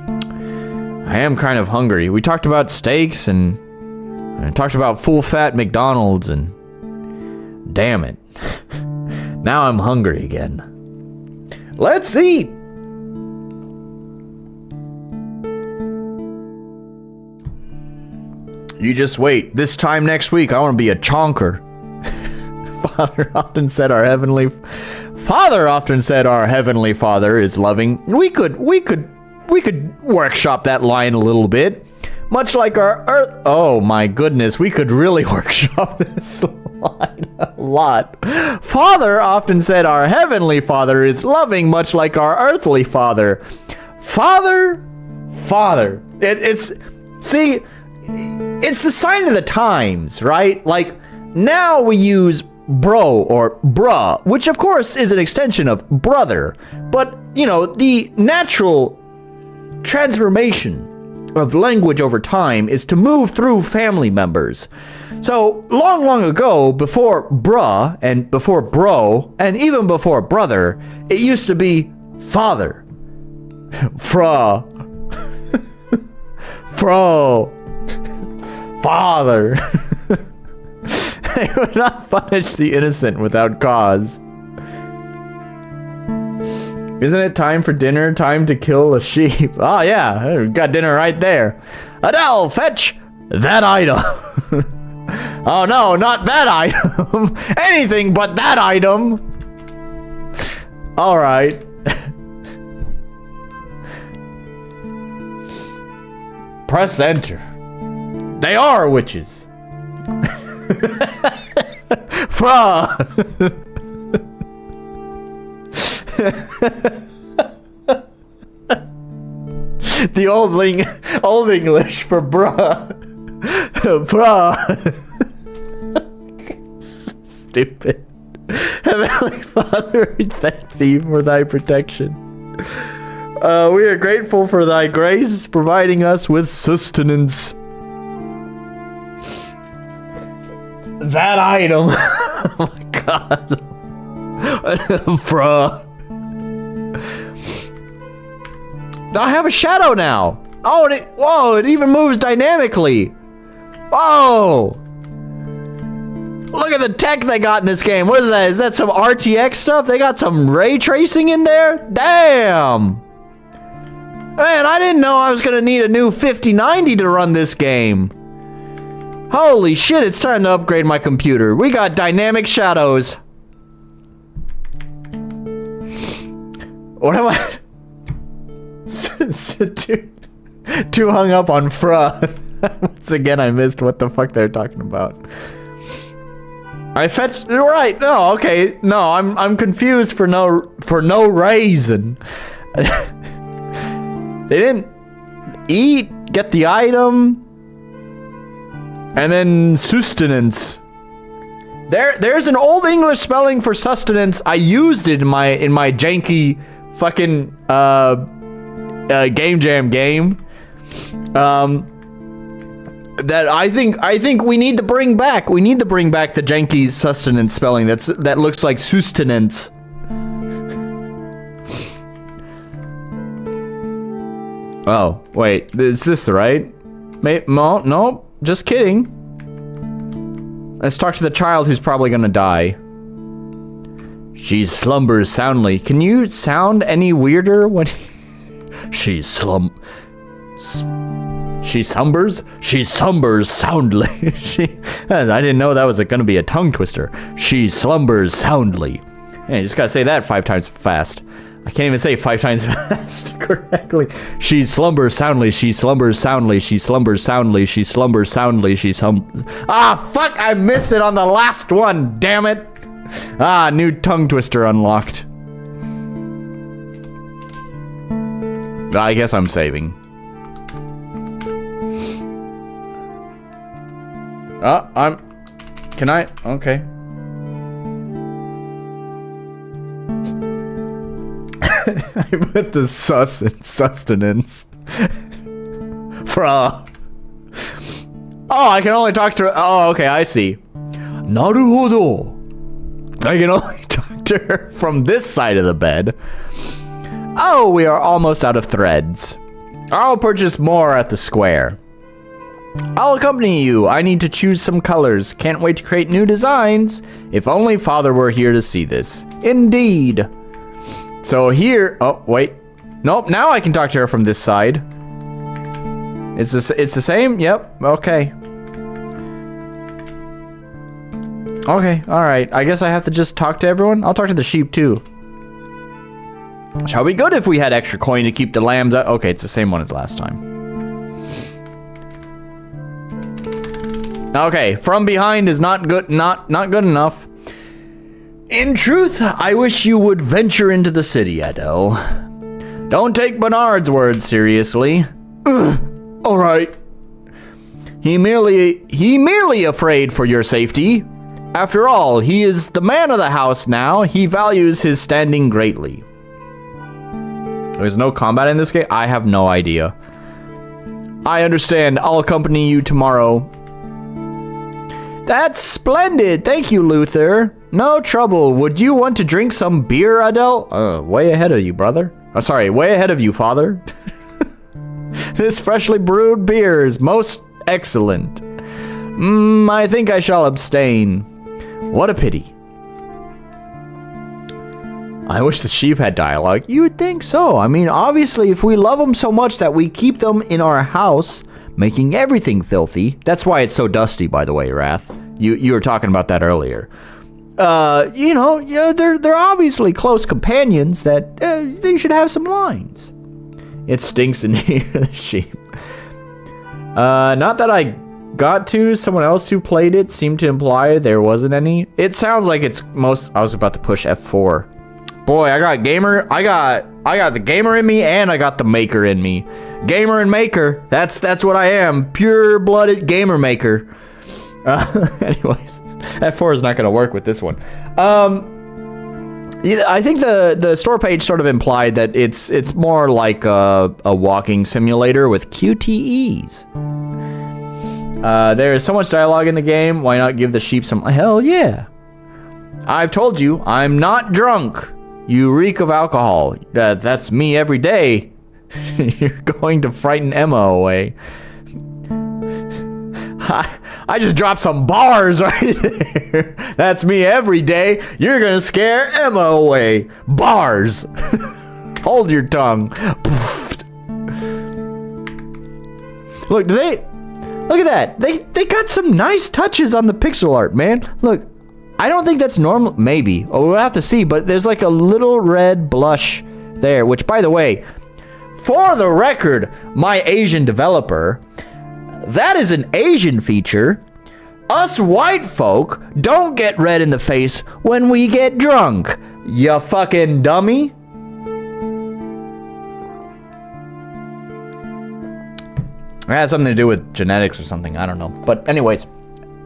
Speaker 1: I am kind of hungry. We talked about steaks and talked about full-fat McDonald's, and damn it. Now I'm hungry again. Let's eat! You just wait. This time next week, I want to be a chonker. Father often said our heavenly Father is loving. We could workshop that line a little bit. Much like our earth. Oh my goodness, we could really workshop this line a lot. Father often said our heavenly Father is loving, much like our earthly Father. Father. It's the sign of the times, right? Like, now we use bro or bruh, which of course is an extension of brother. But, you know, the natural transformation of language over time is to move through family members. So, long ago, before bruh and before bro, and even before brother, it used to be father. Fra. Fro. Father. They would not punish the innocent without cause. Isn't it time for dinner? Time to kill a sheep. Oh yeah, we got dinner right there. Adele, fetch that item. Oh no, not that item. Anything but that item. All right. Press enter. They are witches. Fra. The old English for bruh. Bruh. Stupid. Heavenly Father, we thank thee for thy protection. We are grateful for thy grace, providing us with sustenance. That item. Oh my god. Bruh. I have a shadow now. Oh, it even moves dynamically. Oh! Look at the tech they got in this game. What is that? Is that some RTX stuff? They got some ray tracing in there? Damn! Man, I didn't know I was gonna need a new 5090 to run this game. Holy shit, it's time to upgrade my computer. We got dynamic shadows. What am I? Too hung up on fra. Once again, I missed what the fuck they're talking about. I fetched right. No, okay. No, I'm confused for no reason. They didn't eat, get the item, and then sustenance. There's an old English spelling for sustenance. I used it in my janky fucking game jam game. That I think we need to bring back. We need to bring back the janky sustenance spelling. That looks like sustenance. Oh, wait. Is this right? No, just kidding. Let's talk to the child who's probably gonna die. She slumbers soundly. Can you sound any weirder when she slumbers soundly. I didn't know that was gonna be a tongue twister. She slumbers soundly. Hey, you just gotta say that 5 times fast. I can't even say 5 times fast correctly. She slumbers soundly, she slumbers soundly, she slumbers soundly, she slumbers soundly, Ah, fuck, I missed it on the last one, damn it. Ah, new tongue twister unlocked. I guess I'm saving. Can I? Okay. I put the sus in sustenance. Fra. Oh, I can only talk to her. Oh, okay, I see. Naruhodo. I can only talk to her from this side of the bed. Oh, we are almost out of threads. I'll purchase more at the square. I'll accompany you. I need to choose some colors. Can't wait to create new designs. If only Father were here to see this. Indeed. So here, oh, wait. Nope, now I can talk to her from this side. It's the same? Yep, okay. Okay, alright. I guess I have to just talk to everyone? I'll talk to the sheep too. Shall be good if we had extra coin to keep the lambs out. Okay, it's the same one as last time. Okay, from behind is not good, not good enough. In truth, I wish you would venture into the city, Adele. Don't take Bernard's words seriously. All right. He merely afraid for your safety. After all, he is the man of the house now. He values his standing greatly. There's no combat in this game? I have no idea. I understand. I'll accompany you tomorrow. That's splendid. Thank you, Luther. No trouble. Would you want to drink some beer, Adele? Way ahead of you, brother. Oh, sorry, way ahead of you, father. This freshly brewed beer is most excellent. I think I shall abstain. What a pity. I wish the sheep had dialogue. You would think so. I mean, obviously, if we love them so much that we keep them in our house, making everything filthy. That's why it's so dusty, by the way, Wrath. You were talking about that earlier. You know, yeah, they're obviously close companions that they should have some lines. It stinks in here, the sheep. Not that I got to. Someone else who played it seemed to imply there wasn't any. It sounds like it's most. I was about to push F4. Boy, I got gamer. I got the gamer in me, and I got the maker in me. Gamer and maker. That's what I am. Pure-blooded gamer maker. Anyways, F4 is not going to work with this one. I think the store page sort of implied that it's more like a walking simulator with QTEs. There is so much dialogue in the game. Why not give the sheep some? Hell yeah! I've told you, I'm not drunk. You reek of alcohol. That's me every day. You're going to frighten Emma away. I just dropped some bars right there. That's me every day. You're gonna scare Emma away. Bars. Hold your tongue. Look, look at that. They got some nice touches on the pixel art, man. Look, I don't think that's normal. Maybe. Oh, we'll have to see. But there's like a little red blush there, which, by the way, for the record, my Asian developer, that is an Asian feature. Us white folk don't get red in the face when we get drunk. You fucking dummy. It has something to do with genetics or something. I don't know. But anyways,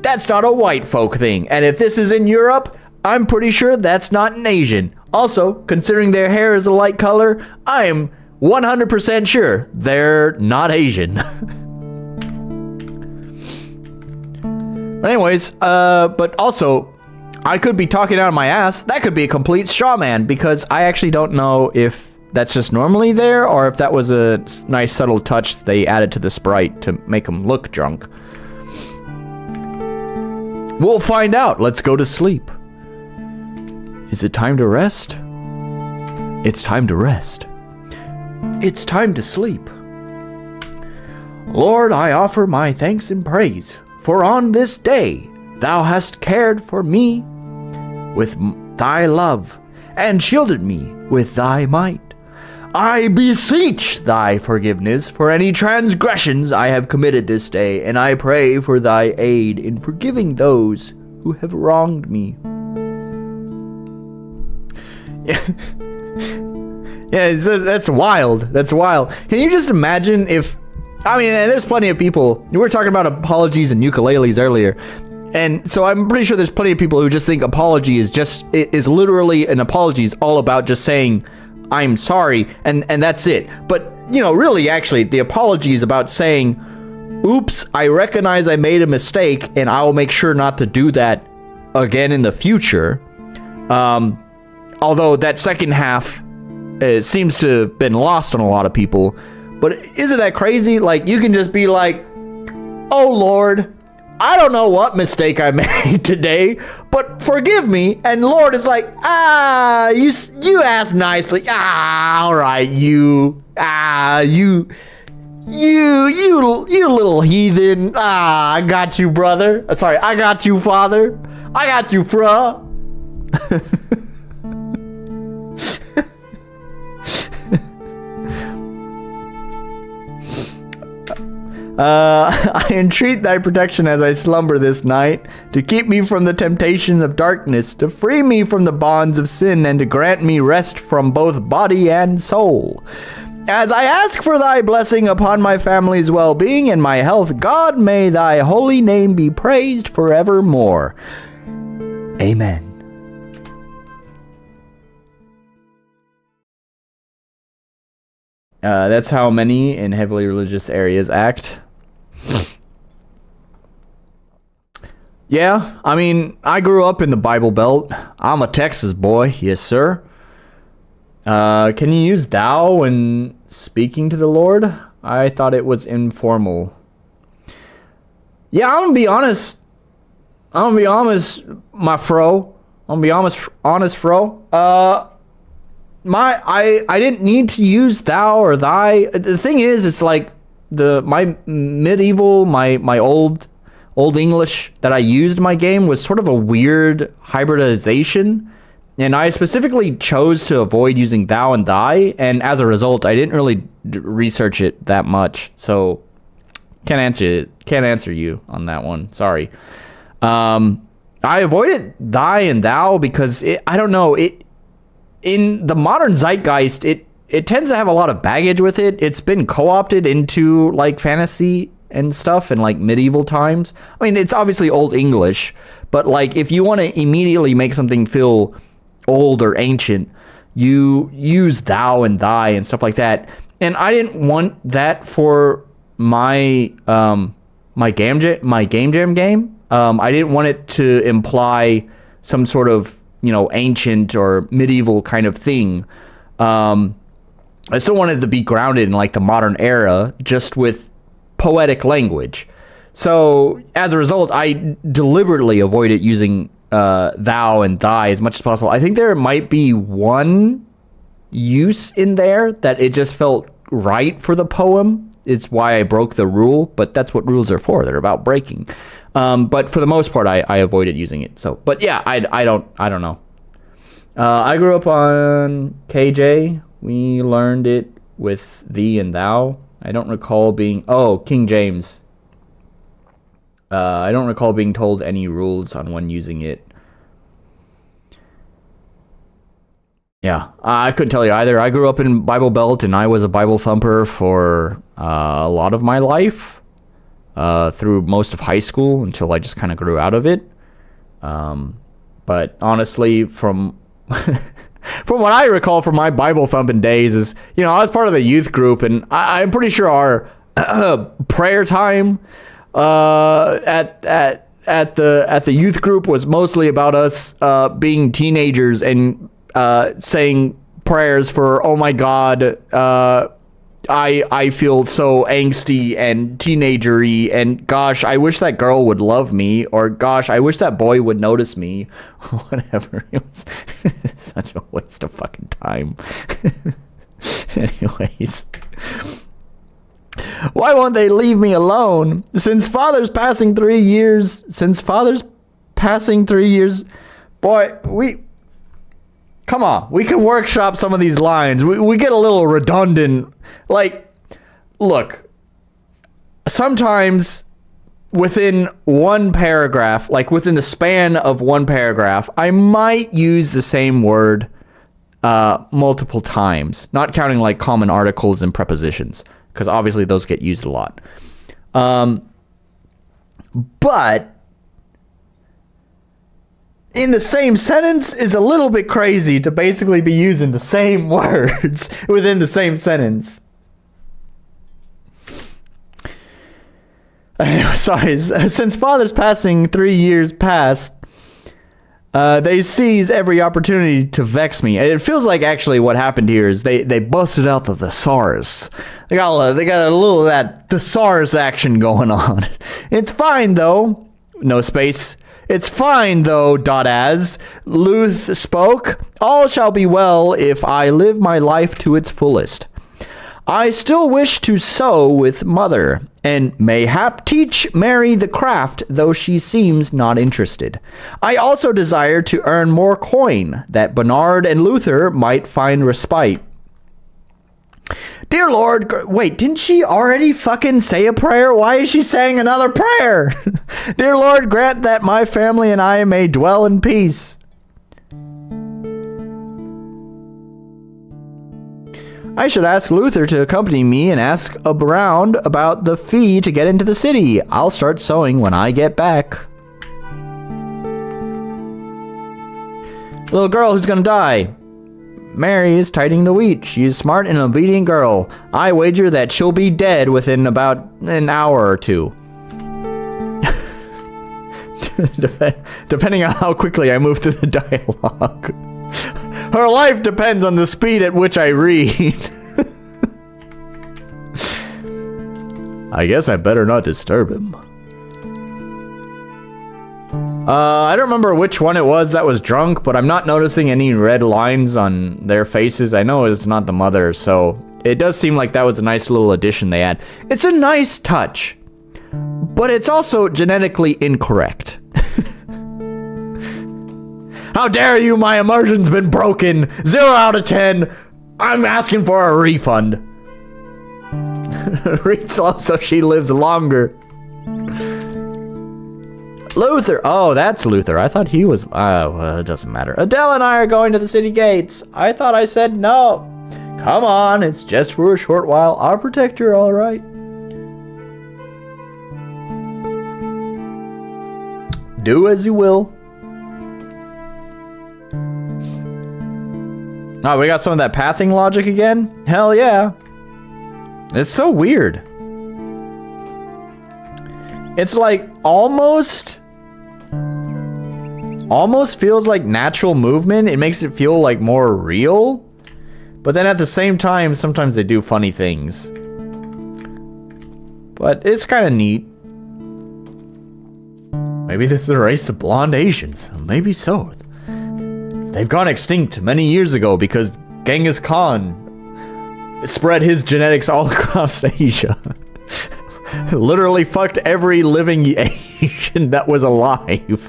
Speaker 1: that's not a white folk thing. And if this is in Europe, I'm pretty sure that's not an Asian. Also, considering their hair is a light color, I am 100% sure they're not Asian. But anyways, but also, I could be talking out of my ass. That could be a complete straw man, because I actually don't know if that's just normally there or if that was a nice subtle touch they added to the sprite to make them look drunk. We'll find out. Let's go to sleep. Is it time to rest? It's time to rest. It's time to sleep. Lord, I offer my thanks and praise, for on this day thou hast cared for me with thy love and shielded me with thy might. I beseech thy forgiveness for any transgressions I have committed this day, and I pray for thy aid in forgiving those who have wronged me. Yeah, that's wild. That's wild. Can you just imagine if... I mean, there's plenty of people... We were talking about apologies and ukuleles earlier. And so I'm pretty sure there's plenty of people who just think apology is literally an apology is all about just saying, I'm sorry, and that's it. But, you know, really, actually, the apology is about saying, oops, I recognize I made a mistake, and I will make sure not to do that again in the future. Although that second half seems to have been lost on a lot of people. But isn't that crazy? Like, you can just be like, oh, Lord, I don't know what mistake I made today, but forgive me. And Lord is like, you asked nicely. All right, you little heathen. I got you, brother. Sorry, I got you, father. I got you, fruh. I entreat thy protection as I slumber this night, to keep me from the temptations of darkness, to free me from the bonds of sin, and to grant me rest from both body and soul. As I ask for thy blessing upon my family's well-being and my health, God, may thy holy name be praised forevermore. Amen. That's how many in heavily religious areas act. Yeah, I mean, I grew up in the Bible Belt. I'm a Texas boy, yes sir. Can you use thou when speaking to the Lord? I thought it was informal. Yeah, I'm gonna be honest, my fro. I'm gonna be honest, fro. I didn't need to use thou or thy. The thing is, it's like my medieval, my old English that I used in my game was sort of a weird hybridization, and I specifically chose to avoid using thou and thy, and as a result, I didn't really research it that much. So can't answer you on that one. Sorry. I avoided thy and thou because I don't know it. In the modern zeitgeist, it tends to have a lot of baggage with it. It's been co-opted into like fantasy and stuff in like medieval times. I mean, it's obviously Old English, but like if you want to immediately make something feel old or ancient, you use thou and thy and stuff like that. And I didn't want that for my my game jam game. I didn't want it to imply some sort of, you know, ancient or medieval kind of thing. I still wanted to be grounded in like the modern era, just with poetic language. So as a result, I deliberately avoided using thou and thy as much as possible. I think there might be one use in there that it just felt right for the poem. It's why I broke the rule, but that's what rules are for. They're about breaking. But for the most part, I avoided using it. So, but yeah, I don't know. I grew up on KJ. We learned it with thee and thou. I don't recall being... Oh, King James. I don't recall being told any rules on when using it. Yeah, I couldn't tell you either. I grew up in Bible Belt, and I was a Bible thumper for a lot of my life, through most of high school until I just kind of grew out of it. But honestly, from from what I recall from my Bible thumping days is, you know, I was part of the youth group, and I'm pretty sure our prayer time at the youth group was mostly about us being teenagers and saying prayers for, oh my God, I feel so angsty and teenagery, and gosh, I wish that girl would love me, or gosh, I wish that boy would notice me, whatever. It was such a waste of fucking time. Anyways. Why won't they leave me alone? Since father's passing 3 years, boy, come on, we can workshop some of these lines. We get a little redundant. Like, look, sometimes within one paragraph, like within the span of one paragraph, I might use the same word multiple times, not counting like common articles and prepositions, because obviously those get used a lot. But in the same sentence is a little bit crazy to basically be using the same words within the same sentence. Anyway, sorry. Since father's passing 3 years past, they seize every opportunity to vex me. It feels like actually what happened here is they busted out the thesaurus. They got a little of that thesaurus action going on. It's fine though. No space. It's fine though, as Luth spoke. All shall be well if I live my life to its fullest. I still wish to sow with mother, and mayhap teach Mary the craft, though she seems not interested. I also desire to earn more coin, that Bernard and Luther might find respite. Dear Lord, wait, didn't she already fucking say a prayer? Why is she saying another prayer? Dear Lord, grant that my family and I may dwell in peace. I should ask Luther to accompany me and ask around about the fee to get into the city. I'll start sewing when I get back. Little girl who's gonna die. Mary is tidying the wheat. She is smart and obedient girl. I wager that she'll be dead within about an hour or two. Depending on how quickly I move through the dialogue. Her life depends on the speed at which I read. I guess I better not disturb him. I don't remember which one it was that was drunk, but I'm not noticing any red lines on their faces. I know it's not the mother, so it does seem like that was a nice little addition they had. It's a nice touch, but it's also genetically incorrect. How dare you, my immersion's been broken. 0 out of 10. I'm asking for a refund. Read slow so she lives longer. Luther. Oh, that's Luther. I thought he was... well, it doesn't matter. Adele and I are going to the city gates. I thought I said no. Come on, it's just for a short while. I'll protect her, all right. Do as you will. Oh, we got some of that pathing logic again? Hell yeah. It's so weird. It's like almost feels like natural movement. It makes it feel like more real. But then at the same time, sometimes they do funny things. But it's kind of neat. Maybe this is a race of blonde Asians. Maybe so. They've gone extinct many years ago because Genghis Khan spread his genetics all across Asia. Literally fucked every living Asian that was alive.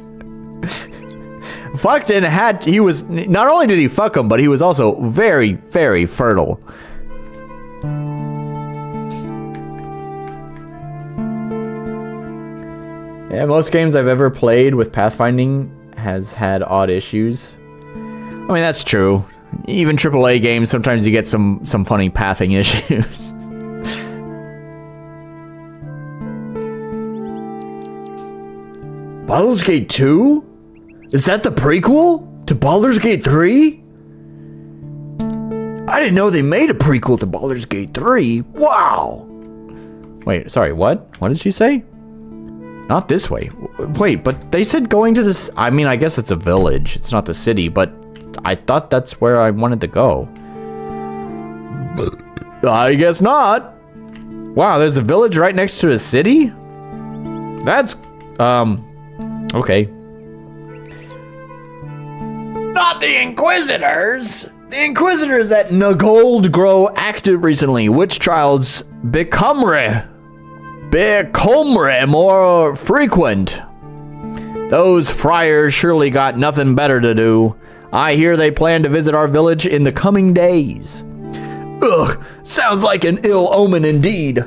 Speaker 1: Fucked and he was, not only did he fuck him, but he was also very, very fertile. Yeah, most games I've ever played with pathfinding has had odd issues. I mean, that's true. Even AAA games, sometimes you get some funny pathing issues. Baldur's Gate 2? Is that the prequel to Baldur's Gate 3? I didn't know they made a prequel to Baldur's Gate 3. Wow. Wait, sorry, what? What did she say? Not this way. Wait, but they said going to this... I mean, I guess it's a village. It's not the city, but I thought that's where I wanted to go. I guess not. Wow, there's a village right next to a city? That's... okay. Not the Inquisitors! The Inquisitors at Nagold grow active recently. Witch trials become more frequent. Those friars surely got nothing better to do. I hear they plan to visit our village in the coming days. Ugh, sounds like an ill omen indeed.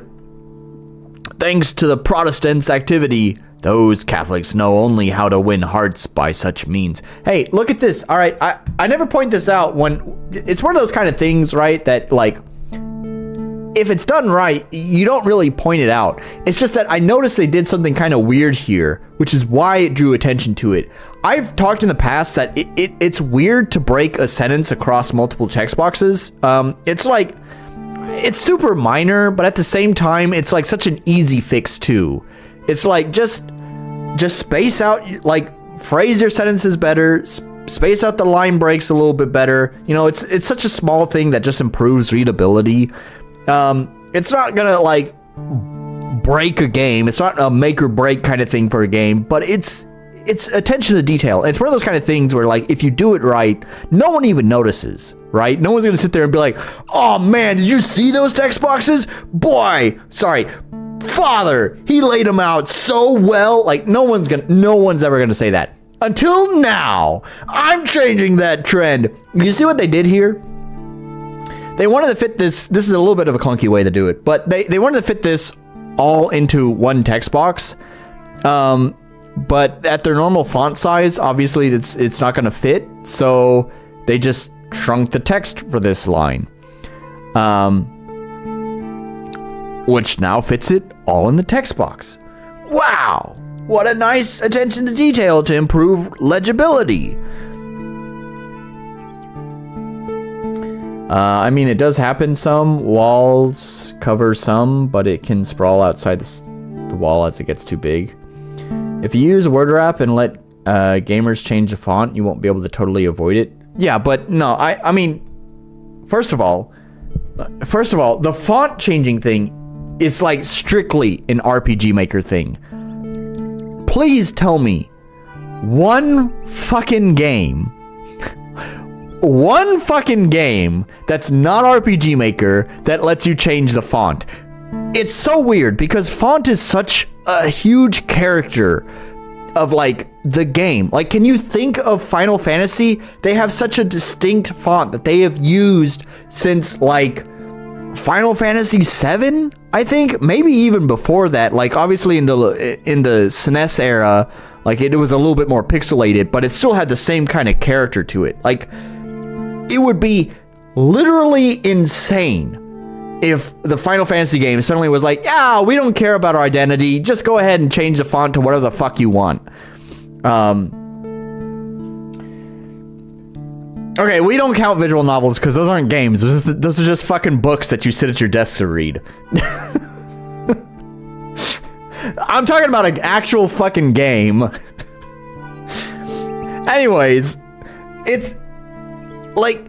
Speaker 1: Thanks to the Protestants' activity, those Catholics know only how to win hearts by such means. Hey, look at this. All right, I never point this out when... It's one of those kind of things, right, that, like, if it's done right, you don't really point it out. It's just that I noticed they did something kind of weird here, which is why it drew attention to it. I've talked in the past that it's weird to break a sentence across multiple text boxes. It's like... It's super minor, but at the same time, it's like such an easy fix too. It's like just space out, like phrase your sentences better, space out the line breaks a little bit better. You know, it's such a small thing that just improves readability. It's not gonna like break a game. It's not a make or break kind of thing for a game, but it's attention to detail. It's one of those kind of things where, like, if you do it right, no one even notices, right? No one's gonna sit there and be like, oh man, did you see those text boxes? Boy, sorry, father, he laid them out so well. Like, no one's ever gonna say that. Until now, I'm changing that trend. You see what they did here? They wanted to fit this is a little bit of a clunky way to do it, but they wanted to fit this all into one text box. But at their normal font size, obviously it's not going to fit, so they just shrunk the text for this line, which now fits it all in the text box. Wow, what a nice attention to detail to improve legibility. I mean, it does happen some. Walls cover some, but it can sprawl outside the wall as it gets too big. If you use word wrap and let gamers change the font, you won't be able to totally avoid it. Yeah, but no, I mean, first of all, the font changing thing is like strictly an RPG Maker thing. Please tell me one fucking game that's not RPG Maker that lets you change the font. It's so weird because font is such a huge character of like the game. Like, can you think of Final Fantasy? They have such a distinct font that they have used since like Final Fantasy 7, I think, maybe even before that. Like, obviously in the SNES era, like, it was a little bit more pixelated, but it still had the same kind of character to it. Like, it would be literally insane if the Final Fantasy game suddenly was like, yeah, we don't care about our identity, just go ahead and change the font to whatever the fuck you want. Okay, we don't count visual novels because those aren't games. Those are just fucking books that you sit at your desk to read. I'm talking about an actual fucking game. Anyways, it's like,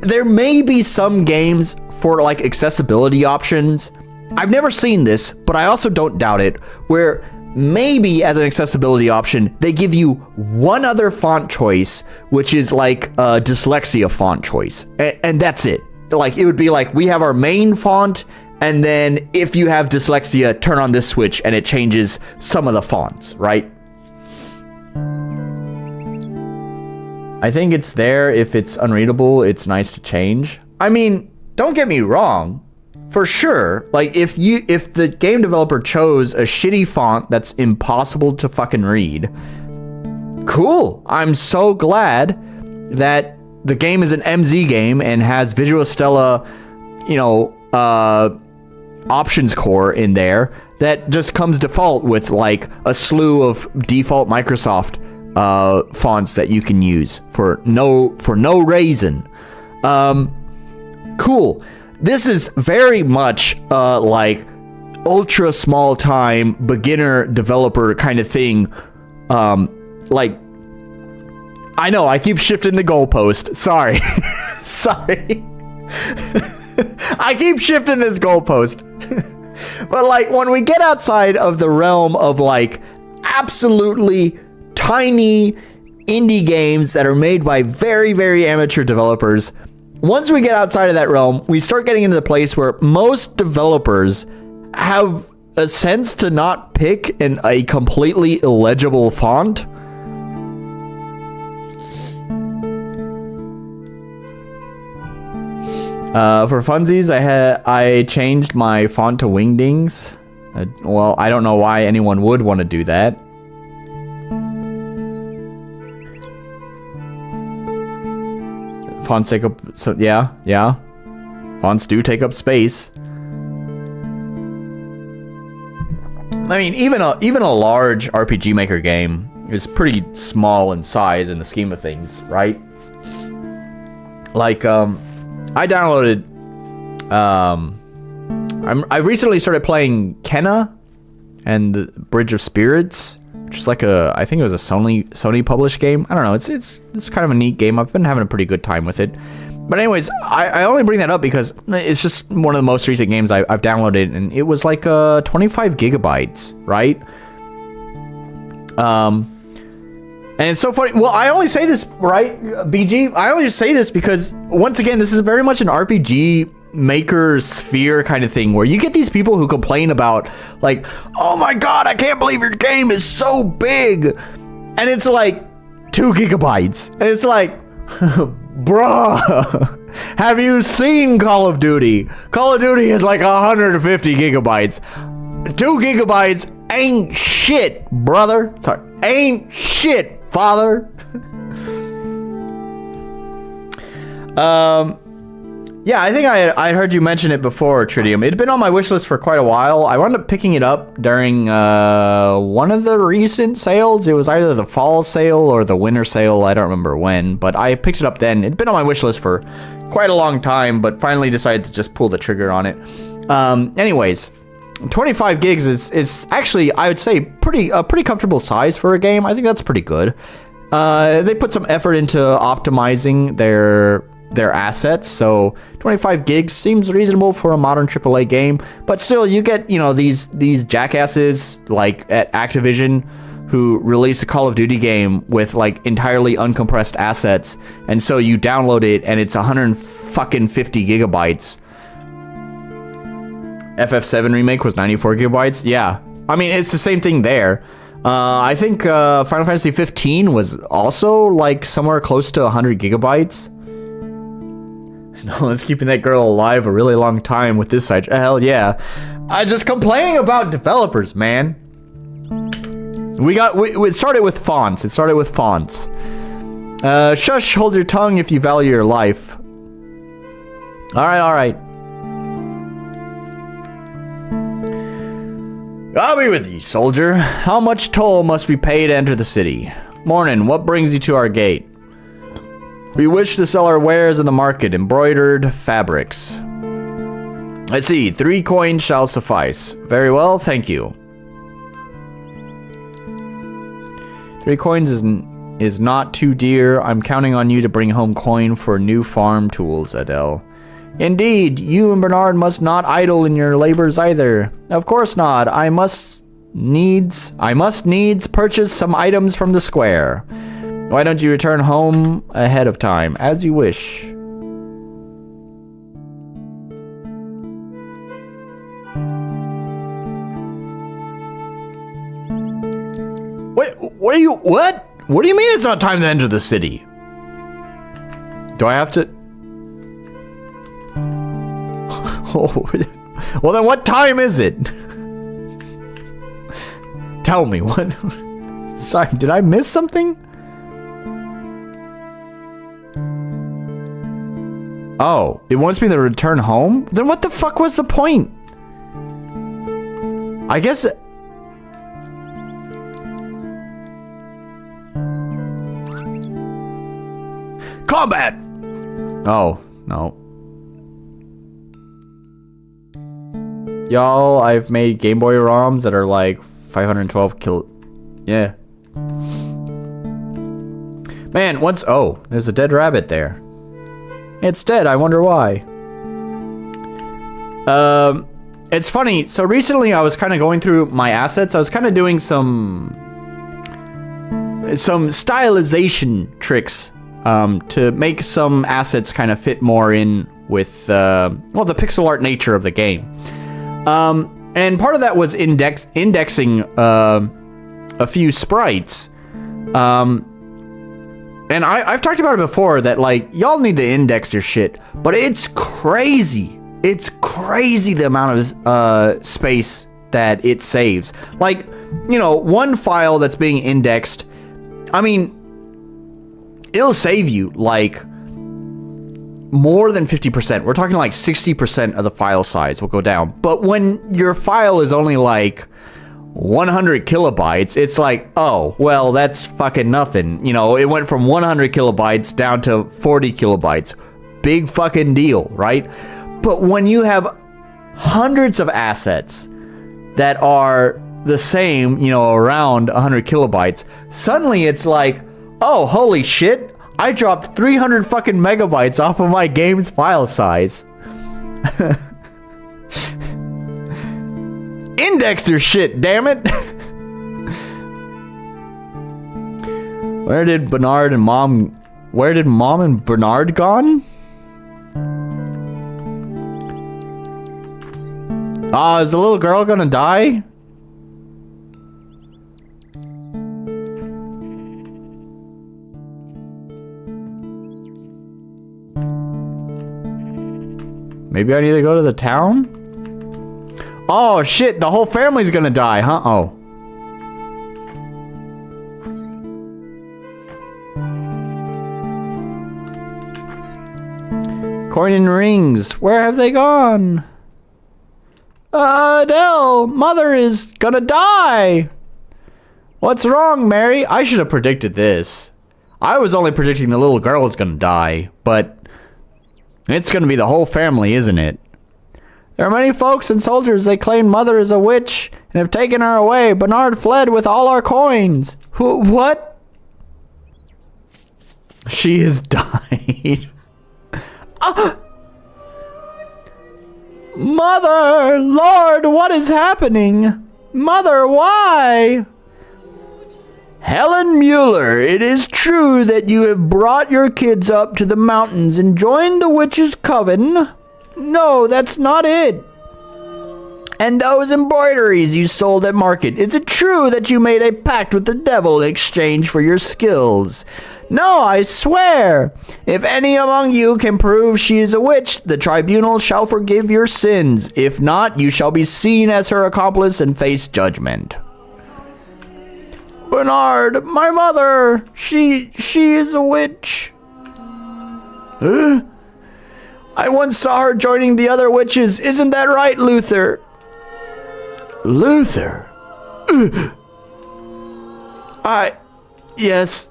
Speaker 1: there may be some games for like accessibility options. I've never seen this, but I also don't doubt it, where maybe as an accessibility option, they give you one other font choice, which is like a dyslexia font choice. And that's it. Like, it would be like, we have our main font, and then if you have dyslexia, turn on this switch and it changes some of the fonts, right? I think it's there. If it's unreadable, it's nice to change. I mean, don't get me wrong. For sure, like if the game developer chose a shitty font that's impossible to fucking read, cool. I'm so glad that the game is an MZ game and has Visual Stella, you know, options core in there that just comes default with like a slew of default Microsoft fonts that you can use for no reason. Cool. This is very much like ultra small time beginner developer kind of thing. Like, I know I keep shifting the goalpost. Sorry. Sorry. I keep shifting this goalpost. But like, when we get outside of the realm of like absolutely tiny indie games that are made by very, very amateur developers, once we get outside of that realm, we start getting into the place where most developers have a sense to not pick a completely illegible font. For funsies, I changed my font to Wingdings. Well, I don't know why anyone would want to do that. Fonts take up, so yeah. Fonts do take up space. I mean, even a large RPG Maker game is pretty small in size in the scheme of things, right? Like, I downloaded, I recently started playing Kenna and the Bridge of Spirits, which is like I think it was a Sony published game. I don't know. It's kind of a neat game. I've been having a pretty good time with it. But anyways, I only bring that up because it's just one of the most recent games I've downloaded, and it was like 25 gigabytes, right? And it's so funny. Well, I only say this, right, BG? I only say this because, once again, this is very much an RPG Maker sphere kind of thing where you get these people who complain about, like, oh my god, I can't believe your game is so big. And it's like 2 gigabytes. And it's like, bruh, have you seen Call of Duty? Call of Duty is like 150 gigabytes. 2 gigabytes ain't shit, brother. Sorry, ain't shit, father. Yeah, I think I heard you mention it before, Tridium. It had been on my wish list for quite a while. I wound up picking it up during one of the recent sales. It was either the fall sale or the winter sale. I don't remember when, but I picked it up then. It had been on my wish list for quite a long time, but finally decided to just pull the trigger on it. Anyways, 25 gigs is actually, I would say, a pretty comfortable size for a game. I think that's pretty good. They put some effort into optimizing their assets, so 25 gigs seems reasonable for a modern AAA game, but still, you get, you know, these jackasses like at Activision who release a Call of Duty game with like entirely uncompressed assets, and so you download it and it's 150 gigabytes. FF7 Remake was 94 gigabytes. Yeah, I mean, it's the same thing there. I think Final Fantasy 15 was also like somewhere close to 100 gigabytes. No one's keeping that girl alive a really long time with this side. Hell yeah. I just complaining about developers, man. It started with fonts. Shush, hold your tongue if you value your life. Alright. I'll be with you, soldier. How much toll must we pay to enter the city? Morning, what brings you to our gate? We wish to sell our wares in the market, embroidered fabrics. I see, 3 coins shall suffice. Very well, thank you. 3 coins is not too dear. I'm counting on you to bring home coin for new farm tools, Adele. Indeed, you and Bernard must not idle in your labors either. Of course not. I must I must needs purchase some items from the square. Why don't you return home ahead of time, as you wish? Wait, what do you mean it's not time to enter the city? Do I have to? Oh, well then what time is it? Tell me, what? Sorry, did I miss something? Oh, it wants me to return home? Then what the fuck was the point? I guess... Combat! Oh, no. Y'all, I've made Game Boy ROMs that are like 512 kil... Yeah. Man, oh, there's a dead rabbit there. It's dead, I wonder why. It's funny, so recently I was kind of going through my assets. I was kind of doing some stylization tricks to make some assets kind of fit more in with, well, the pixel art nature of the game. And part of that was indexing a few sprites. And I've talked about it before that, like, y'all need to index your shit, but it's crazy. It's crazy the amount of space that it saves. Like, you know, one file that's being indexed, I mean, it'll save you, like, more than 50%. We're talking like 60% of the file size will go down. But when your file is only like 100 kilobytes, it's like, oh, well, that's fucking nothing. You know, it went from 100 kilobytes down to 40 kilobytes. Big fucking deal, right? But when you have hundreds of assets that are the same, you know, around 100 kilobytes, suddenly it's like, oh, holy shit, I dropped 300 fucking megabytes off of my game's file size. Index your shit, damn it. Where did Mom and Bernard gone? Is the little girl gonna die? Maybe I need to go to the town? Oh shit, the whole family's gonna die, huh? Oh. Coin and rings, where have they gone? Adele, Mother is gonna die! What's wrong, Mary? I should have predicted this. I was only predicting the little girl is gonna die, but it's gonna be the whole family, isn't it? There are many folks and soldiers that claim Mother is a witch and have taken her away. Bernard fled with all our coins. What? She has died. Mother! Lord, what is happening? Mother, why? Helen Mueller, it is true that you have brought your kids up to the mountains and joined the witches' coven. No, that's not it. And those embroideries you sold at market, is it true that you made a pact with the devil in exchange for your skills? No, I swear. If any among you can prove she is a witch, the tribunal shall forgive your sins. If not, you shall be seen as her accomplice and face judgment. Bernard, my mother, she is a witch. Huh? I once saw her joining the other witches. Isn't that right, Luther? Luther? Yes.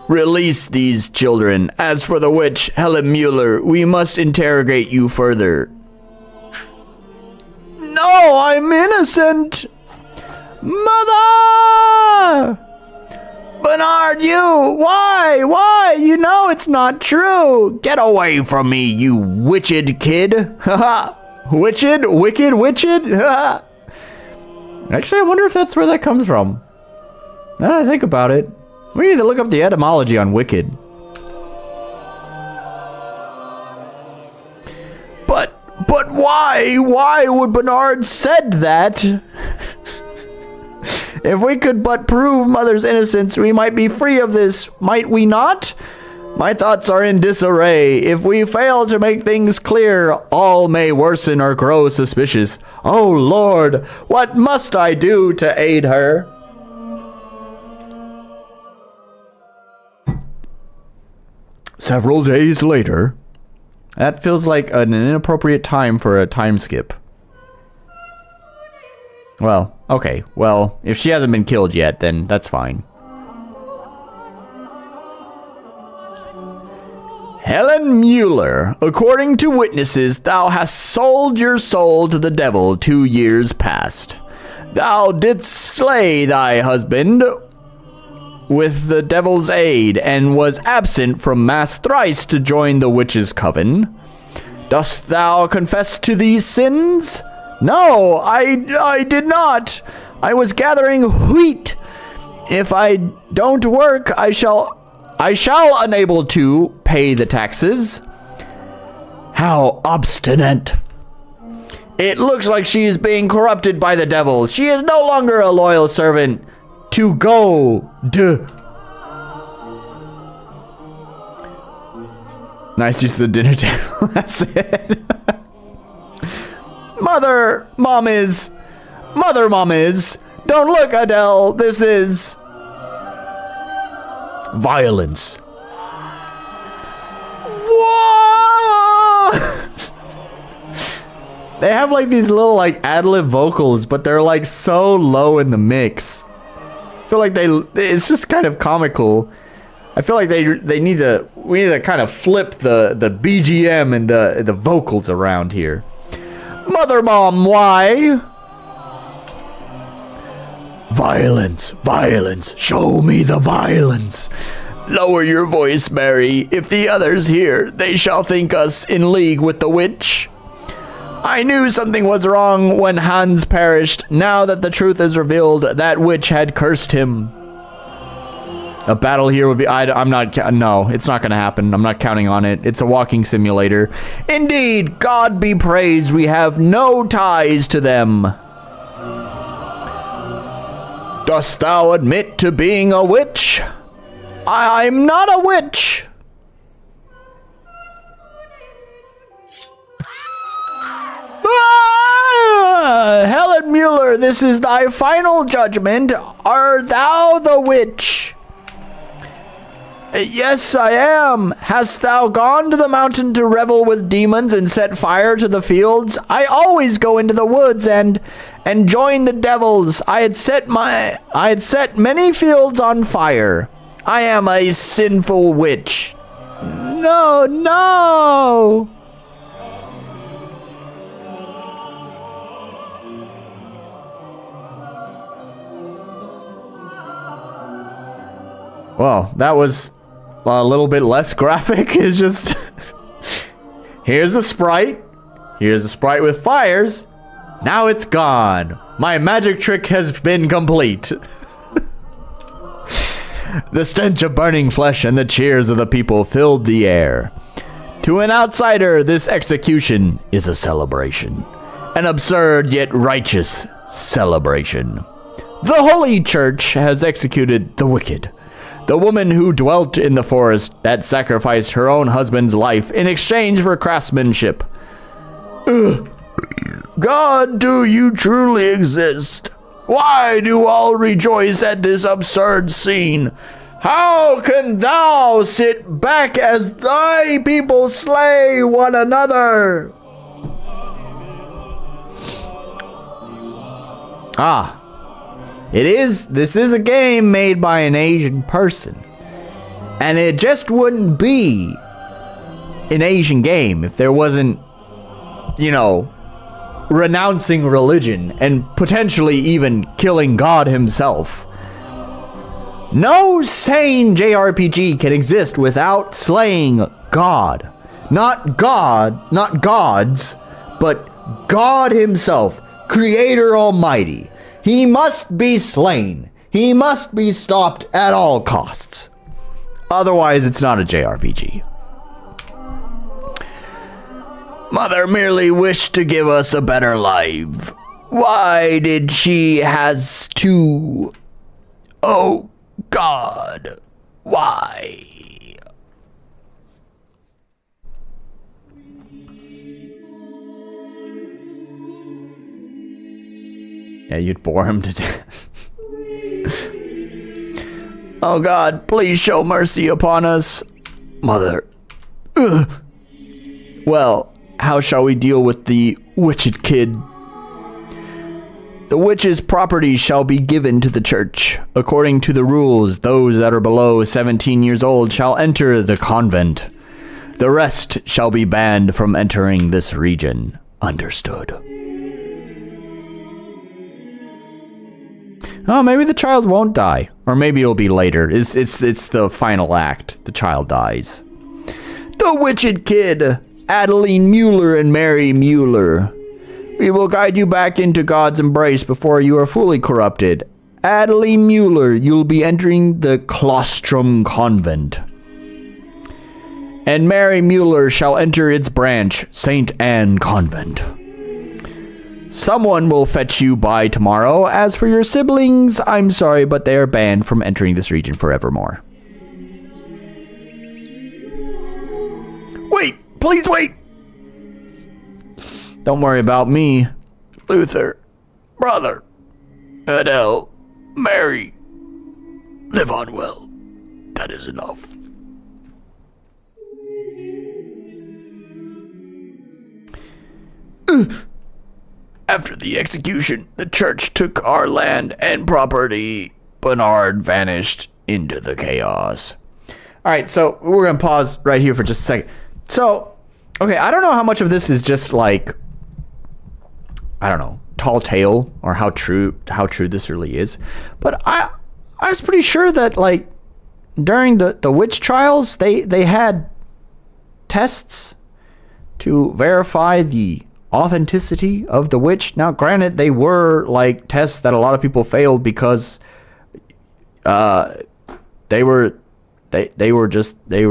Speaker 1: Release these children. As for the witch, Helen Mueller, we must interrogate you further. No, I'm innocent. Mother! Bernard, why? You know it's not true. Get away from me, you witched kid. Haha. Witched? Wicked? Witched? Actually, I wonder if that's where that comes from. Now that I think about it, we need to look up the etymology on wicked. But why? Why would Bernard said that? If we could but prove Mother's innocence, we might be free of this, might we not? My thoughts are in disarray. If we fail to make things clear, all may worsen or grow suspicious. Oh Lord, what must I do to aid her? Several days later. That feels like an inappropriate time for a time skip. Well, okay. Well, if she hasn't been killed yet, then that's fine. Helen Mueller, according to witnesses, thou hast sold your soul to the devil 2 years past. Thou didst slay thy husband with the devil's aid, and was absent from mass thrice to join the witches' coven. Dost thou confess to these sins? No, I did not. I was gathering wheat. If I don't work, I shall unable to pay the taxes. How obstinate. It looks like she is being corrupted by the devil. She is no longer a loyal servant to go. Nice use of the dinner table. That's it. Mother, mom is. Don't look, Adele. This is violence. Whoa! They have like these little like ad-lib vocals, but they're like so low in the mix. I feel like it's just kind of comical. I feel like we need to kind of flip the BGM and the vocals around here. Mother, mom, why? Violence, show me the violence. Lower your voice, Mary. If the others hear, they shall think us in league with the witch. I knew something was wrong when Hans perished. Now that the truth is revealed, that witch had cursed him. A battle here would be... No, it's not going to happen. I'm not counting on it. It's a walking simulator. Indeed, God be praised, we have no ties to them. Dost thou admit to being a witch? I'm not a witch. Helen Mueller, this is thy final judgment. Art thou the witch? Yes, I am. Hast thou gone to the mountain to revel with demons and set fire to the fields? I always go into the woods and join the devils. I had set many fields on fire. I am a sinful witch. No. Well, that was a little bit less graphic. It's just... Here's a sprite. Here's a sprite with fires. Now it's gone. My magic trick has been complete. The stench of burning flesh and the cheers of the people filled the air. To an outsider, this execution is a celebration. An absurd yet righteous celebration. The Holy Church has executed the wicked. The woman who dwelt in the forest that sacrificed her own husband's life in exchange for craftsmanship. God, do you truly exist? Why do all rejoice at this absurd scene? How can thou sit back as thy people slay one another? This is a game made by an Asian person. And it just wouldn't be an Asian game if there wasn't, renouncing religion and potentially even killing God himself. No sane JRPG can exist without slaying God. Not gods, but God himself, Creator Almighty. He must be slain. He must be stopped at all costs. Otherwise, it's not a JRPG. Mother merely wished to give us a better life. Why did she has to... Oh, God. Why? Yeah, you'd bore him to death. Oh, God, please show mercy upon us. Mother. Ugh. Well, how shall we deal with the witched kid? The witch's property shall be given to the church. According to the rules, those that are below 17 years old shall enter the convent. The rest shall be banned from entering this region. Understood. Oh, maybe the child won't die. Or maybe it'll be later. It's the final act. The child dies. The witched kid, Adeline Mueller and Mary Mueller. We will guide you back into God's embrace before you are fully corrupted. Adeline Mueller, you'll be entering the Claustrum Convent. And Mary Mueller shall enter its branch, St. Anne Convent. Someone will fetch you by tomorrow. As for your siblings, I'm sorry, but they are banned from entering this region forevermore. Wait, please wait. Don't worry about me. Luther, brother, Fidel, Mary. Live on well. That is enough. After the execution, the church took our land and property. Bernard vanished into the chaos. All right, so we're going to pause right here for just a second. So, okay, I don't know how much of this is just like, I don't know, tall tale or how true this really is. But I was pretty sure that like during the witch trials, they had tests to verify the authenticity of the witch. Now, granted, they were like tests that a lot of people failed because they were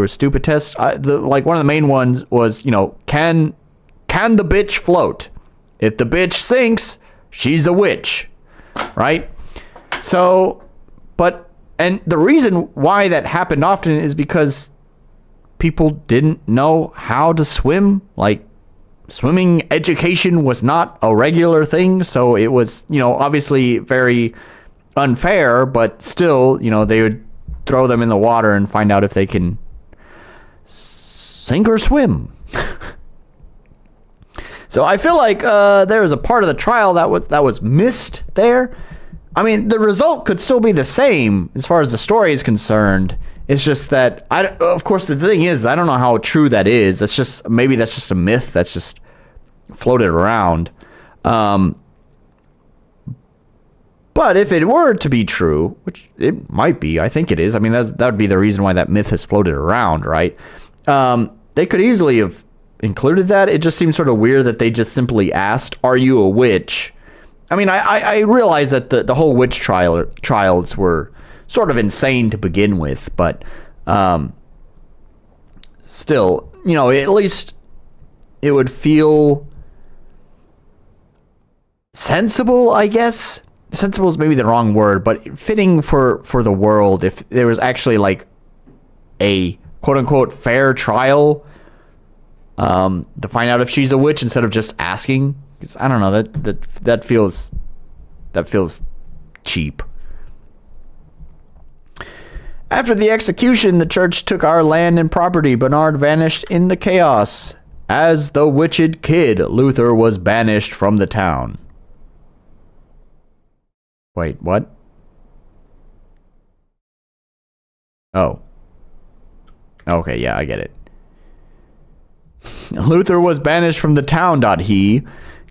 Speaker 1: stupid tests. Like one of the main ones was, you know, can the bitch float? If the bitch sinks, she's a witch, right? So, and the reason why that happened often is because people didn't know how to swim. Like, swimming education was not a regular thing, so it was, you know, obviously very unfair, but still, you know, they would throw them in the water and find out if they can sink or swim. So I feel like there was a part of the trial that was missed there. I mean, the result could still be the same as far as the story is concerned. It's just that, of course, the thing is, I don't know how true that is. Maybe that's just a myth that's just floated around. But if it were to be true, which it might be, I think it is. I mean, that would be the reason why that myth has floated around, right? They could easily have included that. It just seems sort of weird that they just simply asked, "Are you a witch?" I mean, I realize that the whole witch trials were sort of insane to begin with, but still, you know, at least it would feel sensible, I guess. Sensible is maybe the wrong word, but fitting for the world if there was actually like a quote-unquote fair trial to find out if she's a witch instead of just asking. Because I don't know, that feels cheap. After the execution, the church took our land and property. Bernard vanished in the chaos. As the witched kid, Luther was banished from the town. Wait, what? Oh. Okay, yeah, I get it. Luther was banished from the town. He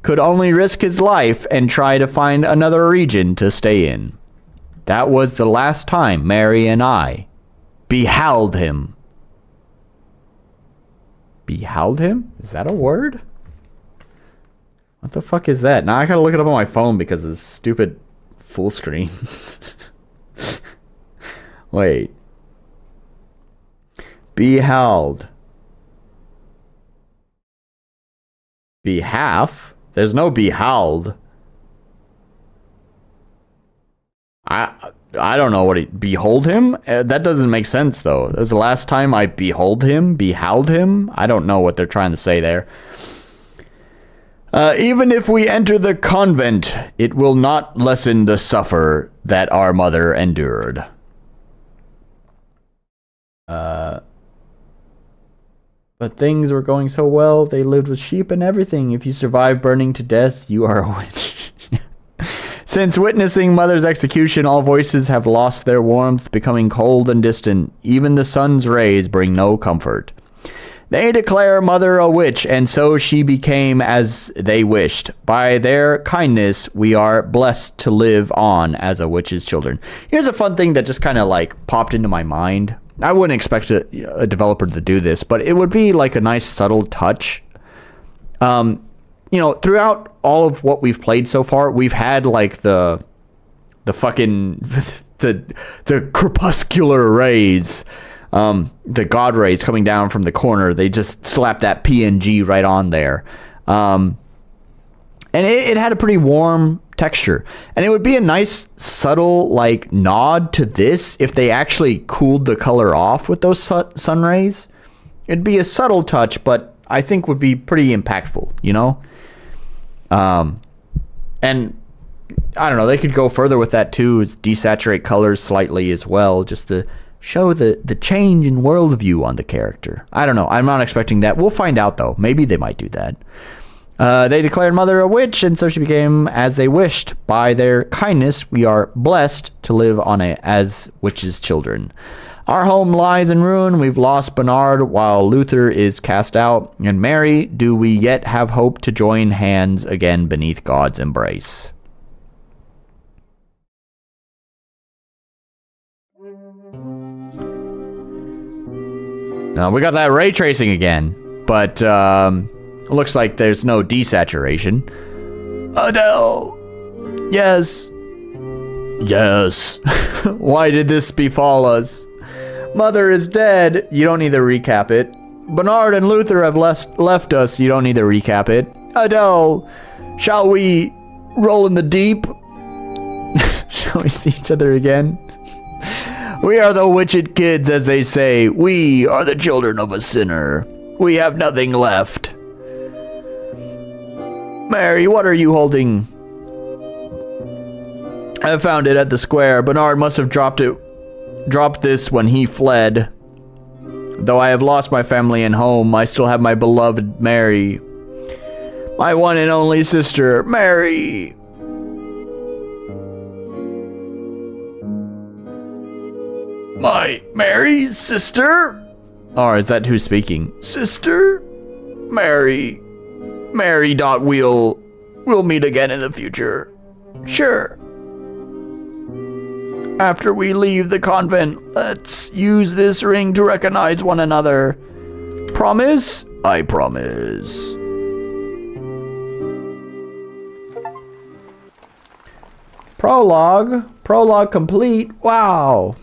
Speaker 1: could only risk his life and try to find another region to stay in. That was the last time Mary and I beheld him. Beheld him? Is that a word? What the fuck is that? Now I gotta look it up on my phone because it's stupid full screen. Wait. Beheld. Behalf? There's no beheld. I don't know what he... Behold him? That doesn't make sense, though. That was the last time I beheld him? Beheld him? I don't know what they're trying to say there. Even if we enter the convent, it will not lessen the suffer that our mother endured. But things were going so well, they lived with sheep and everything. If you survive burning to death, you are a witch. Since witnessing Mother's execution, all voices have lost their warmth, becoming cold and distant. Even the sun's rays bring no comfort. They declare Mother a witch, and so she became as they wished. By their kindness, we are blessed to live on as a witch's children. Here's a fun thing that just kind of like popped into my mind. I wouldn't expect a developer to do this, but it would be like a nice subtle touch. You know, throughout all of what we've played so far, we've had like the fucking the crepuscular rays, the god rays coming down from the corner. They just slapped that PNG right on there, and it had a pretty warm texture, and it would be a nice subtle like nod to this if they actually cooled the color off with those sun rays. It'd be a subtle touch, but I think would be pretty impactful, you know. And I don't know, they could go further with that too, is desaturate colors slightly as well, just to show the change in worldview on the character. I don't know, I'm not expecting that. We'll find out though. Maybe they might do that. They declared Mother a witch, and so she became as they wished. By their kindness, we are blessed to live on as witches' children. Our home lies in ruin. We've lost Bernard while Luther is cast out. And Mary, do we yet have hope to join hands again beneath God's embrace? Now, we got that ray tracing again, but looks like there's no desaturation. Adele! Yes. Yes. Why did this befall us? Mother is dead. You don't need to recap it. Bernard and Luther have left us. You don't need to recap it. Adele, shall we roll in the deep? Shall we see each other again? We are the witched kids, as they say. We are the children of a sinner. We have nothing left. Mary, what are you holding? I found it at the square. Bernard must have dropped this when he fled. Though I have lost my family and home, I still have my beloved Mary. My one and only sister, Mary. My Mary's sister? Or is that who's speaking? Sister? Mary. Mary. We'll meet again in the future. Sure. After we leave the convent, let's use this ring to recognize one another. Promise? I promise. Prologue. Prologue complete. Wow.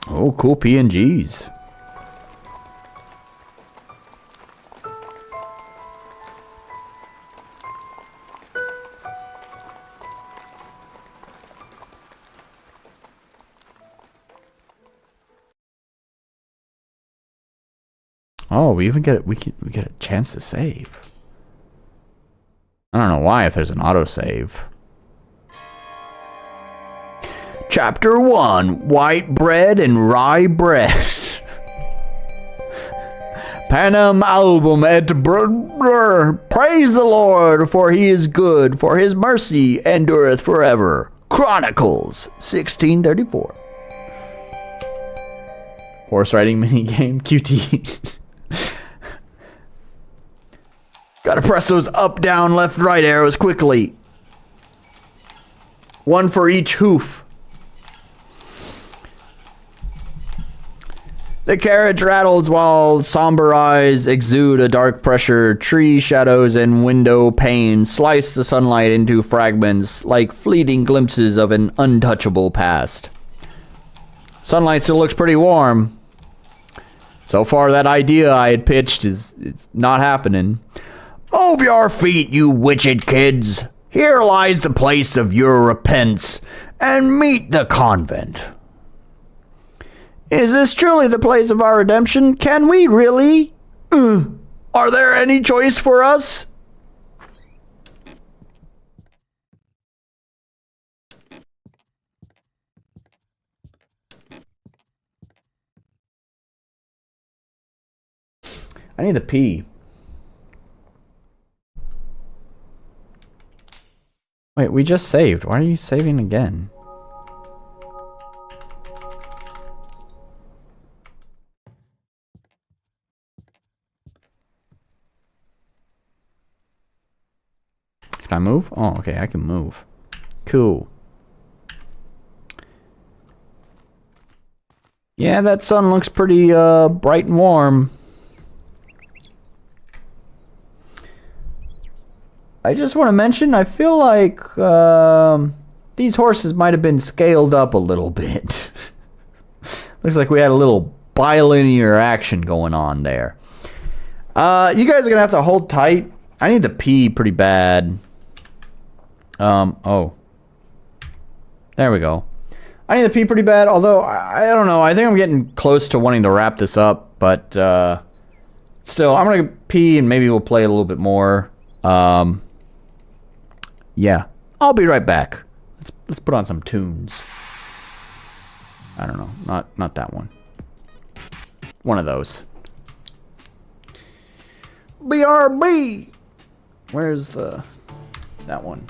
Speaker 1: Oh, cool PNGs. Oh, we get a chance to save. I don't know why if there's an autosave. Chapter 1, White Bread and Rye Bread. Panem album et praise the Lord, for he is good, for his mercy endureth forever. Chronicles 1634. Horse riding minigame, QT. Gotta press those up, down, left, right arrows quickly. One for each hoof. The carriage rattles while somber eyes exude a dark pressure. Tree shadows and window panes slice the sunlight into fragments like fleeting glimpses of an untouchable past. Sunlight still looks pretty warm. So far, that idea I had pitched it's not happening. Move your feet, you witched kids. Here lies the place of your repents, and meet the convent. Is this truly the place of our redemption? Can we really? Are there any choice for us? I need to pee. Wait, we just saved. Why are you saving again? Can I move? Oh, okay, I can move. Cool. Yeah, that sun looks pretty bright and warm. I just want to mention, I feel like these horses might have been scaled up a little bit. Looks like we had a little bilinear action going on there. You guys are going to have to hold tight. I need to pee pretty bad. Oh. There we go. I need to pee pretty bad, although, I don't know. I think I'm getting close to wanting to wrap this up, but still, I'm going to pee and maybe we'll play a little bit more. Yeah, I'll be right back. Let's put on some tunes. I don't know, not that one. One of those. BRB. Where's that one?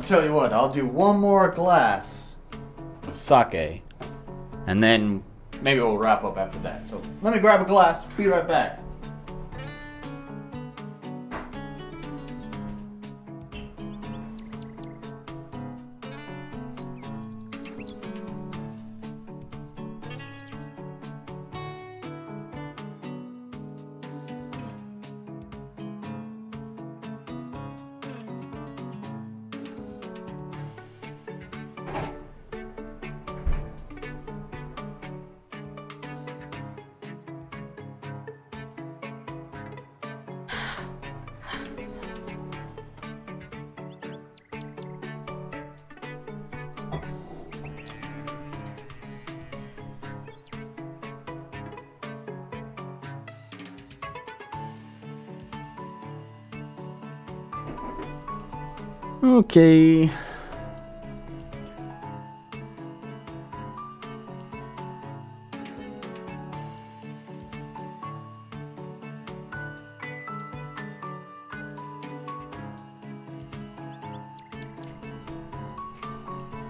Speaker 1: Tell you what, I'll do one more glass of sake, and then maybe we'll wrap up after that. So let me grab a glass, be right back. Okay.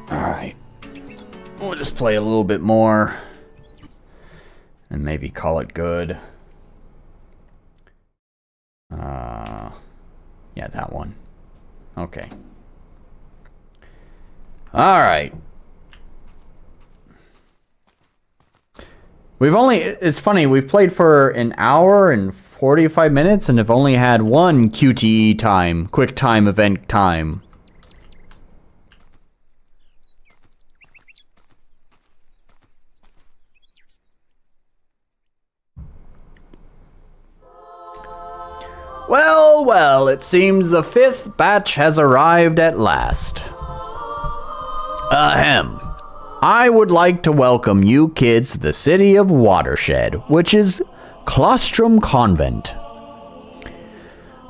Speaker 1: Alright. We'll just play a little bit more. And maybe call it good. Yeah, that one. Okay. Alright. It's funny, we've played for an hour and 45 minutes and have only had one QTE time, quick time event time. Well, well, it seems the 5th batch has arrived at last. Ahem. I would like to welcome you kids to the city of Watershed, which is Colostrum Convent.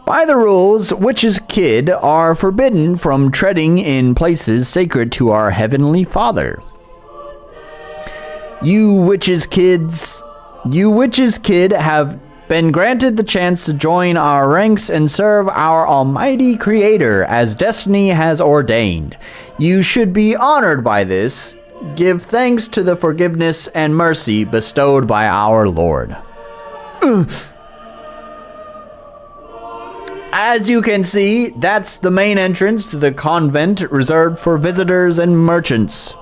Speaker 1: By the rules, witches kid are forbidden from treading in places sacred to our Heavenly Father. You witches kid have been granted the chance to join our ranks and serve our almighty creator as destiny has ordained. You should be honored by this. Give thanks to the forgiveness and mercy bestowed by our Lord. As you can see, that's the main entrance to the convent reserved for visitors and merchants.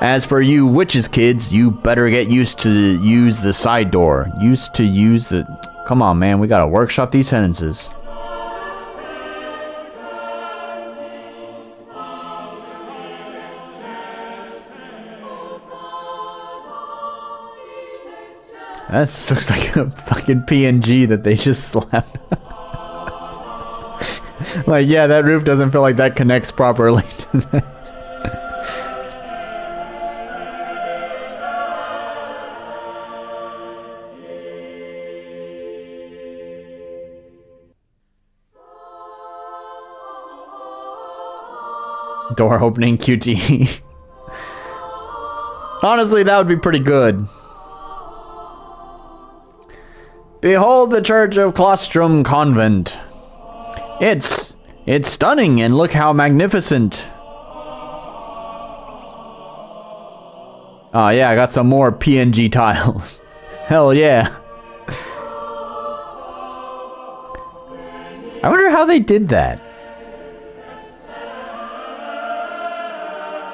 Speaker 1: As for you witches kids, you better get used to use the side door. Come on, man, we gotta workshop these sentences. That looks like a fucking PNG that they just slapped. Like, yeah, that roof doesn't feel like that connects properly to that. Door opening QT. Honestly, that would be pretty good. Behold the Church of Colostrum Convent. It's stunning, and look how magnificent. Oh yeah, I got some more PNG tiles. Hell yeah. I wonder how they did that.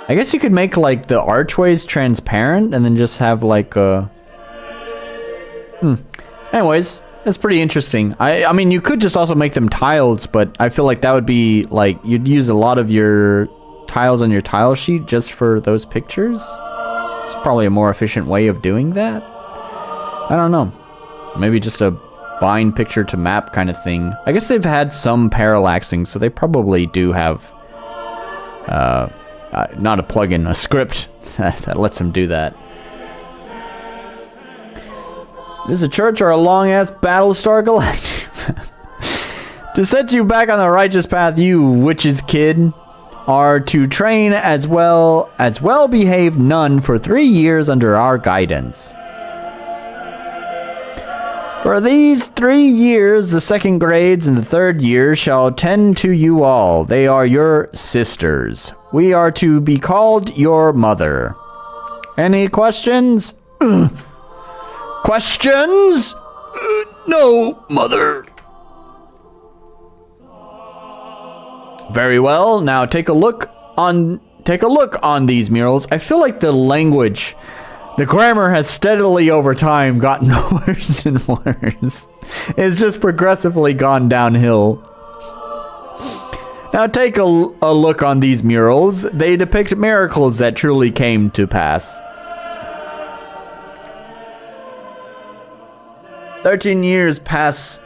Speaker 1: I guess you could make like the archways transparent and then just have like a... Anyways, that's pretty interesting. I mean, you could just also make them tiles, but I feel like that would be like, you'd use a lot of your tiles on your tile sheet just for those pictures. It's probably a more efficient way of doing that. I don't know. Maybe just a bind picture to map kind of thing. I guess they've had some parallaxing, so they probably do have... not a plugin, a script that lets them do that. This is a church or a long-ass Battlestar Galactica? To set you back on the righteous path, you witches kid are to train as well-behaved nun for 3 years under our guidance. For these 3 years, the second grades and the third year shall tend to you all. They are your sisters. We are to be called your mother. Any questions? Questions? No, mother. Very well. Now take a look on these murals. I feel like the language, the grammar has steadily over time gotten worse and worse. It's just progressively gone downhill. Now take a look on these murals. They depict miracles that truly came to pass. 13 years past,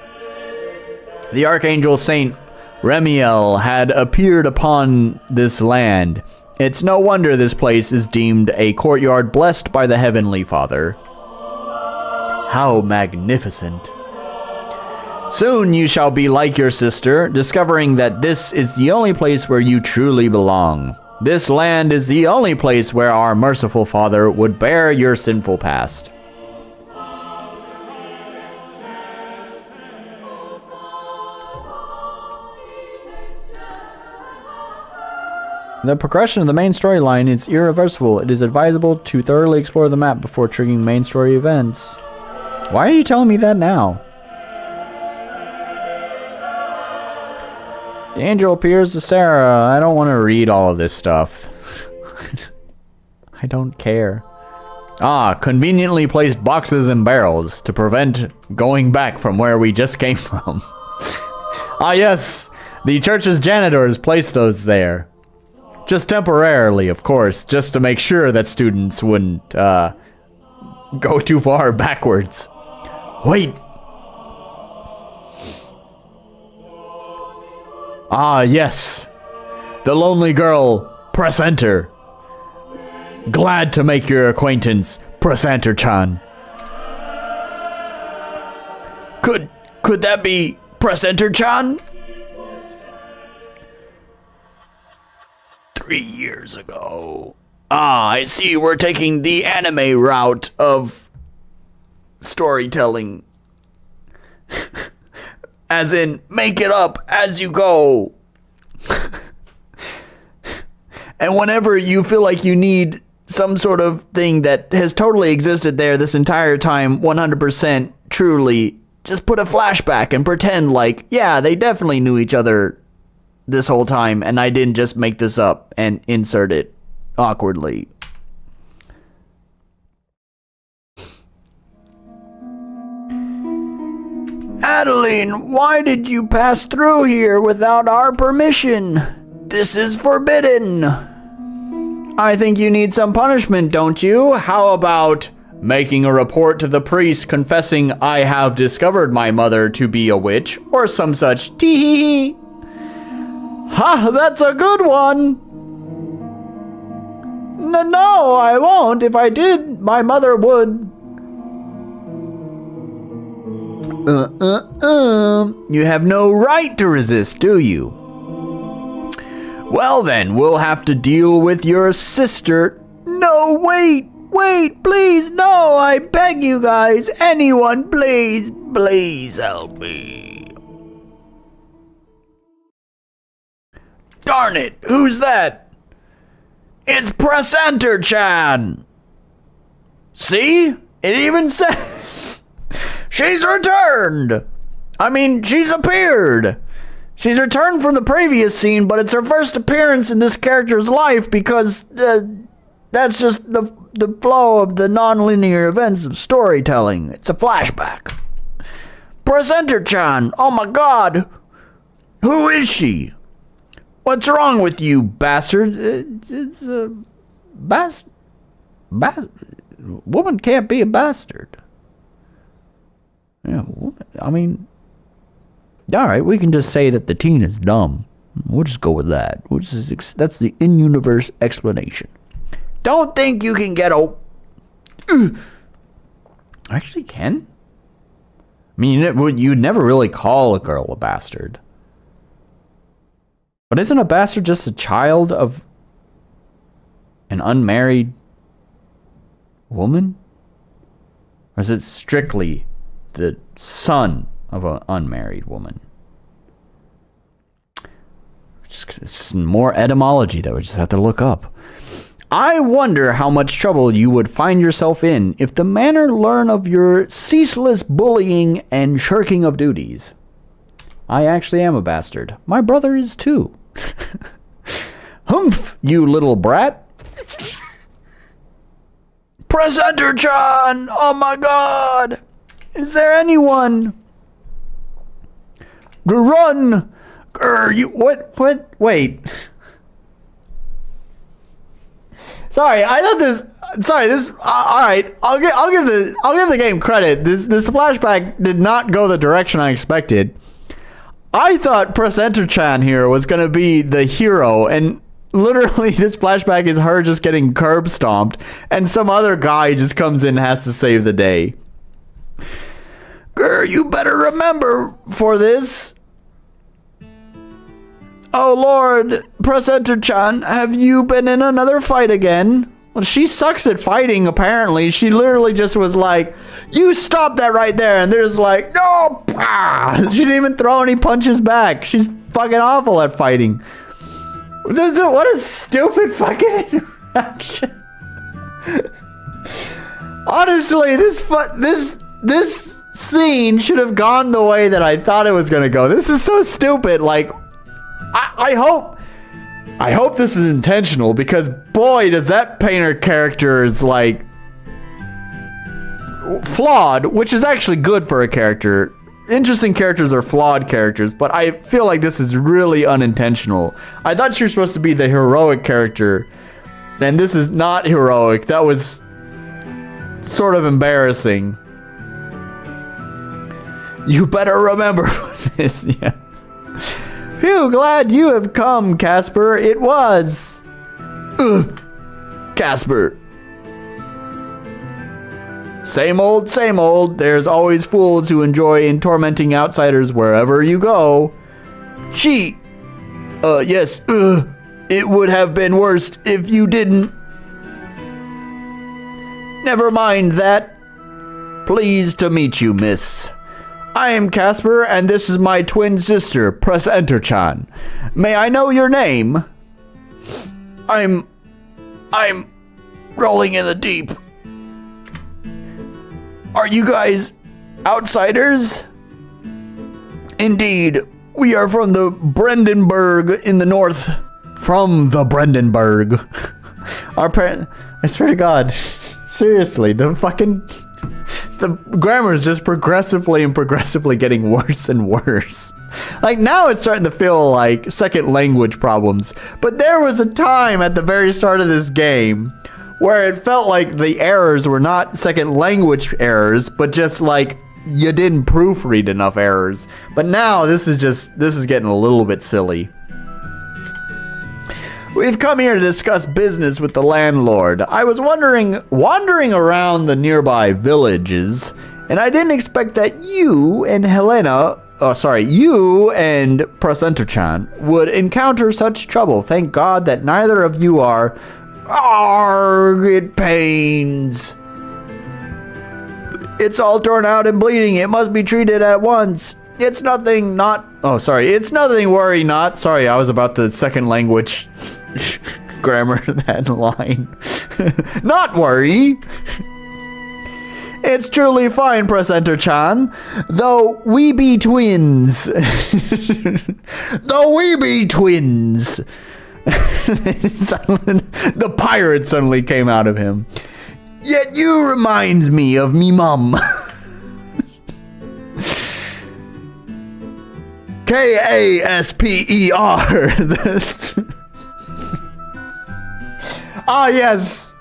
Speaker 1: the Archangel Saint Remiel had appeared upon this land. It's no wonder this place is deemed a courtyard blessed by the Heavenly Father. How magnificent. Soon you shall be like your sister, discovering that this is the only place where you truly belong. This land is the only place where our merciful Father would bear your sinful past. The progression of the main storyline is irreversible. It is advisable to thoroughly explore the map before triggering main story events. Why are you telling me that now? The angel appears to Sarah. I don't want to read all of this stuff. I don't care. Ah, conveniently placed boxes and barrels to prevent going back from where we just came from. Ah, yes. The church's janitors placed those there. Just temporarily, of course, just to make sure that students wouldn't go too far backwards. Wait. Ah, yes. The lonely girl, press enter. Glad to make your acquaintance, press enter-chan. Could that be press enter-chan? 3 years ago. Ah, I see we're taking the anime route of storytelling. As in, make it up as you go. And whenever you feel like you need some sort of thing that has totally existed there this entire time, 100% truly, just put a flashback and pretend like, yeah, they definitely knew each other this whole time, and I didn't just make this up and insert it awkwardly. Adeline, why did you pass through here without our permission? This is forbidden. I think you need some punishment, don't you? How about making a report to the priest confessing I have discovered my mother to be a witch, or some such tee-hee-hee? Ha, that's a good one. No, I won't. If I did, my mother would. You have no right to resist, do you? Well then, we'll have to deal with your sister. No, wait, please, no, I beg you guys. Anyone, please help me. Darn it, who's that? It's Press Enter-chan. See? It even says she's returned. I mean, she's appeared. She's returned from the previous scene, but it's her first appearance in this character's life because that's just the flow of the non-linear events of storytelling. It's a flashback. Press Enter-chan. Oh my god. Who is she? What's wrong with you, bastard? It's a woman can't be a bastard. Yeah, woman, I mean, all right, we can just say that the teen is dumb. We'll just go with that. That's the in-universe explanation. Don't think you can get a... Actually can? I mean, you'd never really call a girl a bastard. But isn't a bastard just a child of an unmarried woman? Or is it strictly the son of an unmarried woman? It's more etymology that we just have to look up. I wonder how much trouble you would find yourself in if the manor learn of your ceaseless bullying and shirking of duties. I actually am a bastard. My brother is too. Humph, you little brat. Press Enter-chan! Oh my god! Is there anyone? Run! What? Wait. Sorry, I thought this. Sorry, this. All right, I'll give the game credit. This flashback did not go the direction I expected. I thought Press Enter-chan here was gonna be the hero, and literally this flashback is her just getting curb stomped, and some other guy just comes in and has to save the day. You better remember for this. Oh Lord, Presenter-chan, have you been in another fight again? Well, she sucks at fighting, apparently. She literally just was like, you stop that right there. And there's like, no. She didn't even throw any punches back. She's fucking awful at fighting. What a stupid fucking interaction. Honestly, this scene should have gone the way that I thought it was going to go. This is so stupid. Like, I hope this is intentional, because boy, does that painter character is like flawed, which is actually good for a character. Interesting characters are flawed characters, but I feel like this is really unintentional. I thought she was supposed to be the heroic character, and this is not heroic. That was sort of embarrassing. You better remember this, yeah. Phew, glad you have come, Casper. It was. Casper. Same old, same old. There's always fools who enjoy in tormenting outsiders wherever you go. Yes, it would have been worse if you didn't. Never mind that. Pleased to meet you, miss. I am Casper, and this is my twin sister, Presenter-chan. May I know your name? I'm rolling in the deep. Are you guys outsiders? Indeed, we are from the Brandenburg in the north. From the Brandenburg. I swear to God, seriously, the grammar is just progressively getting worse and worse. Like, now it's starting to feel like second language problems. But there was a time at the very start of this game where it felt like the errors were not second language errors, but just like you didn't proofread enough errors. But now this is getting a little bit silly. We've come here to discuss business with the landlord. I was wandering around the nearby villages, and I didn't expect that you and Presenter-chan would encounter such trouble. Thank God that neither of you are. Arrgh, it pains. It's all torn out and bleeding. It must be treated at once. It's nothing, It's nothing, worry not. Sorry, I was about the second language grammar that line. Not worry. It's truly fine, Presenter-chan. Though we be twins. Though we be twins. The pirate suddenly came out of him. Yet you reminds me of me mum. Kasper. Ah, yes.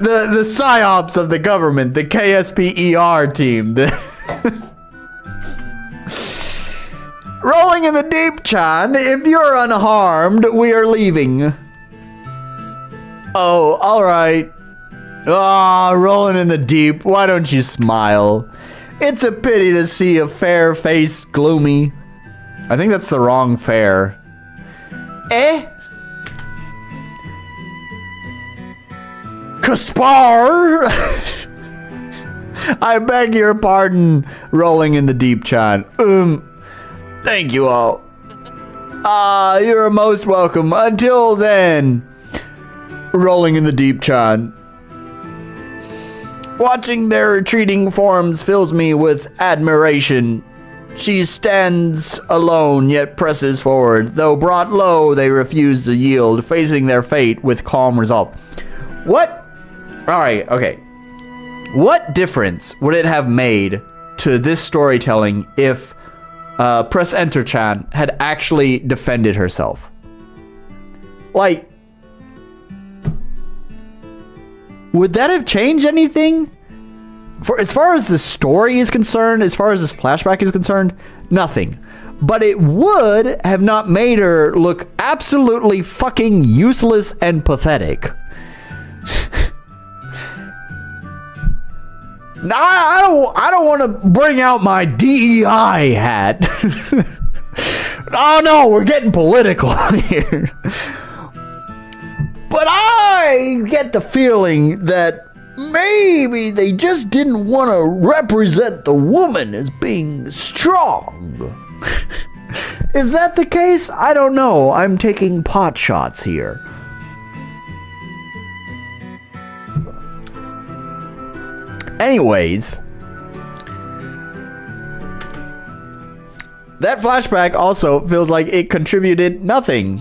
Speaker 1: The psyops of the government, the KSPER team. Rolling in the deep, Chan. If you're unharmed, we are leaving. Oh, alright. Ah, rolling in the deep. Why don't you smile? It's a pity to see a fair face gloomy. I think that's the wrong fair. Kaspar! I beg your pardon, rolling in the deep, Chan. Thank you all. You're most welcome. Until then, rolling in the deep, Chan. Watching their retreating forms fills me with admiration. She stands alone, yet presses forward. Though brought low, they refuse to yield, facing their fate with calm resolve. What? Alright, okay. What difference would it have made to this storytelling if Presenter-chan had actually defended herself? Like, would that have changed anything? For as far as the story is concerned, as far as this flashback is concerned, nothing. But it would have not made her look absolutely fucking useless and pathetic. I don't want to bring out my DEI hat. Oh no, we're getting political here. But I get the feeling that maybe they just didn't want to represent the woman as being strong. Is that the case? I don't know. I'm taking pot shots here. Anyways, that flashback also feels like it contributed nothing.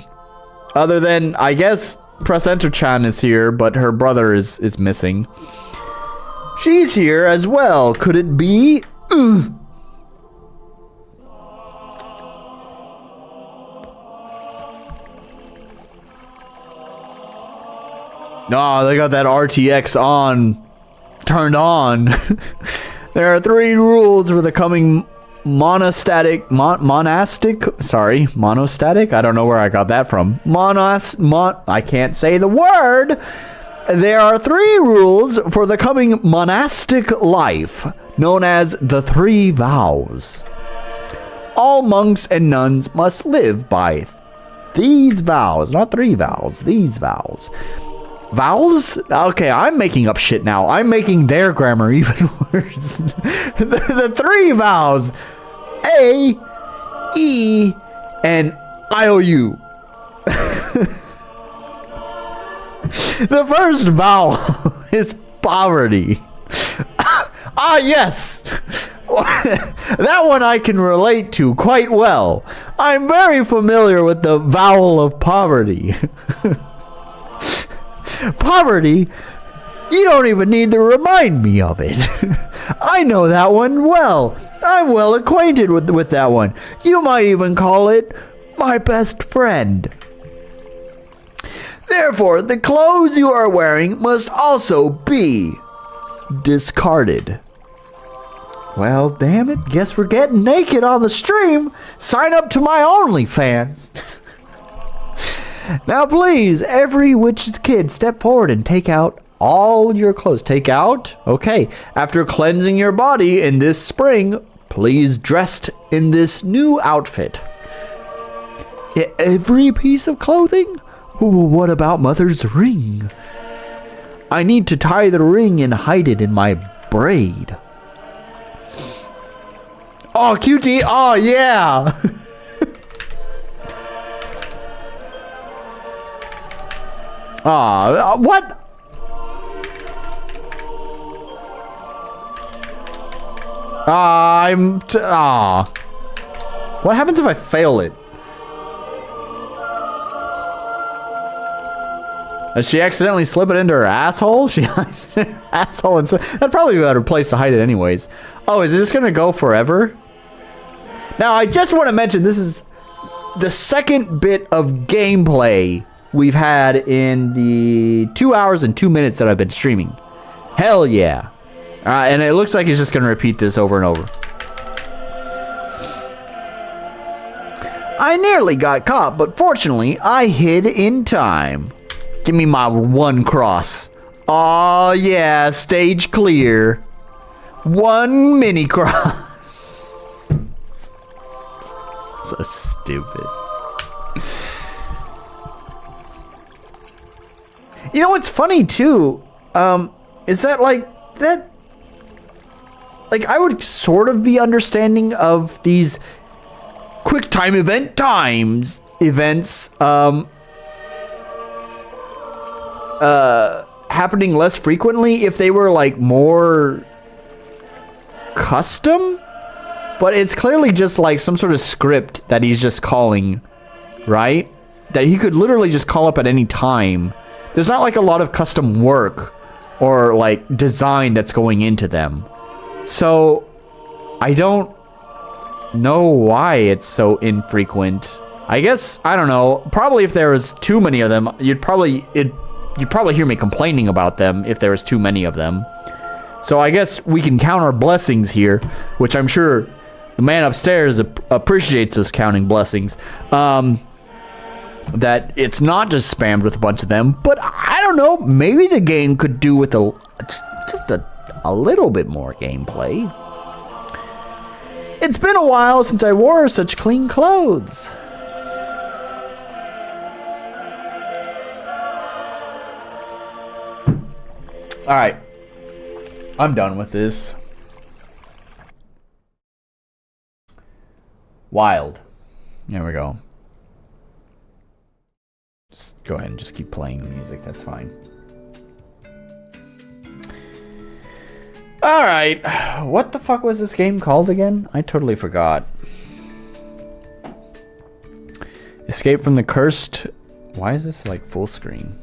Speaker 1: Other than, I guess, Press Enter Chan is here, but her brother is missing. She's here as well. Could it be? Oh, they got that RTX turned on. There are 3 rules for the coming monostatic. I don't know where I got that from. I can't say the word. There are 3 rules for the coming monastic life, known as the 3 vows. All monks and nuns must live by these vows, not 3 vows, these vows. Vowels? Okay, I'm making up shit now. I'm making their grammar even worse. The 3 vowels. A, E, and IOU. The first vowel is poverty. Ah, yes. That one I can relate to quite well. I'm very familiar with the vowel of poverty. Poverty? You don't even need to remind me of it. I know that one well. I'm well acquainted with that one. You might even call it my best friend. Therefore, the clothes you are wearing must also be discarded. Well, damn it. Guess we're getting naked on the stream. Sign up to my OnlyFans. Now, please, every witch's kid, step forward and take out all your clothes. Take out? Okay. After cleansing your body in this spring, please dress in this new outfit. Every piece of clothing? Ooh, what about Mother's ring? I need to tie the ring and hide it in my braid. Oh, cutie. Oh, yeah. What? What happens if I fail it? Does she accidentally slip it into her asshole? She hides her asshole and that'd probably be a better place to hide it anyways. Oh, is it just gonna go forever? Now, I just want to mention this is the second bit of gameplay we've had in the 2 hours and 2 minutes that I've been streaming. Hell yeah. And it looks like he's just going to repeat this over and over. I nearly got caught, but fortunately, I hid in time. Give me my 1 cross. Oh yeah, stage clear. 1 mini cross. So stupid. You know what's funny too, is that like I would sort of be understanding of these quick time events happening less frequently if they were like more custom, but it's clearly just like some sort of script that he's just calling, right? That he could literally just call up at any time. There's not like a lot of custom work or like design that's going into them. So I don't know why it's so infrequent. I guess, I don't know, probably if there was too many of them, you'd probably hear me complaining about them if there was too many of them. So I guess we can count our blessings here, which I'm sure the man upstairs appreciates us counting blessings. That it's not just spammed with a bunch of them, but I don't know, maybe the game could do with just a a little bit more gameplay. It's been a while since I wore such clean clothes. Alright. I'm done with this. Wild. There we go. Just go ahead and just keep playing the music. That's fine. Alright. What the fuck was this game called again? I totally forgot. Escape from the cursed... Why is this like full screen?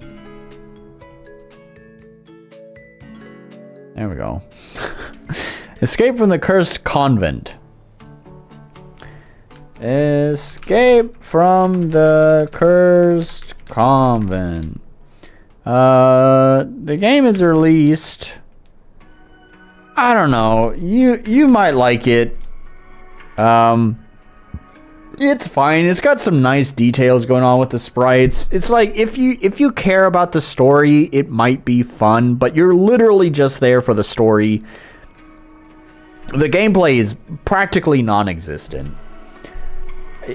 Speaker 1: There we go. Escape from the cursed convent. Escape from the cursed convent. The game is released. I don't know. You might like it. It's fine. It's got some nice details going on with the sprites. It's like if you care about the story, it might be fun, but you're literally just there for the story. The gameplay is practically non-existent.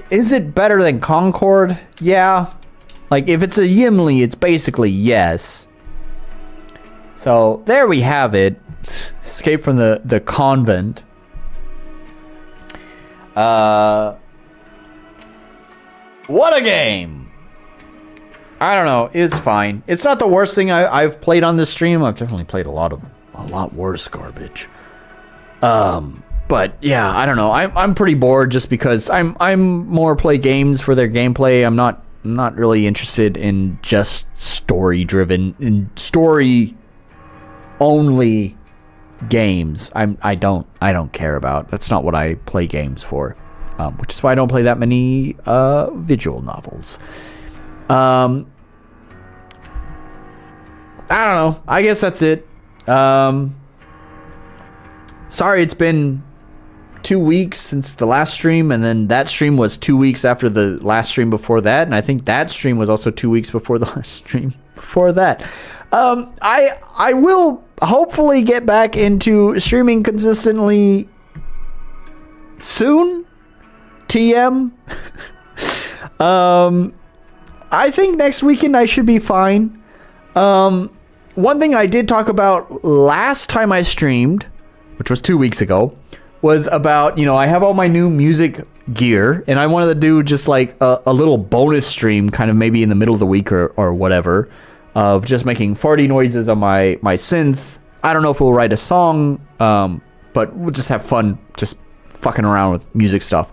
Speaker 1: Is it better than Concord? Yeah. Like if it's a Yimli, it's basically yes. So there we have it. Escape from the convent. What a game! I don't know. It's fine. It's not the worst thing I've played on this stream. I've definitely played a lot worse garbage. But yeah, I don't know. I'm pretty bored just because I'm more play games for their gameplay. I'm not really interested in just story only games. I don't care about. That's not what I play games for. Which is why I don't play that many visual novels. I don't know. I guess that's it. Sorry, it's been 2 weeks since the last stream, and then that stream was 2 weeks after the last stream before that, and I think that stream was also 2 weeks before the last stream before that. I will hopefully get back into streaming consistently soon. TM. I think next weekend I should be fine. One thing I did talk about last time I streamed, which was 2 weeks ago, was about, I have all my new music gear, and I wanted to do just like a little bonus stream, kind of maybe in the middle of the week or whatever, of just making farty noises on my synth. I don't know if we'll write a song, but we'll just have fun just fucking around with music stuff.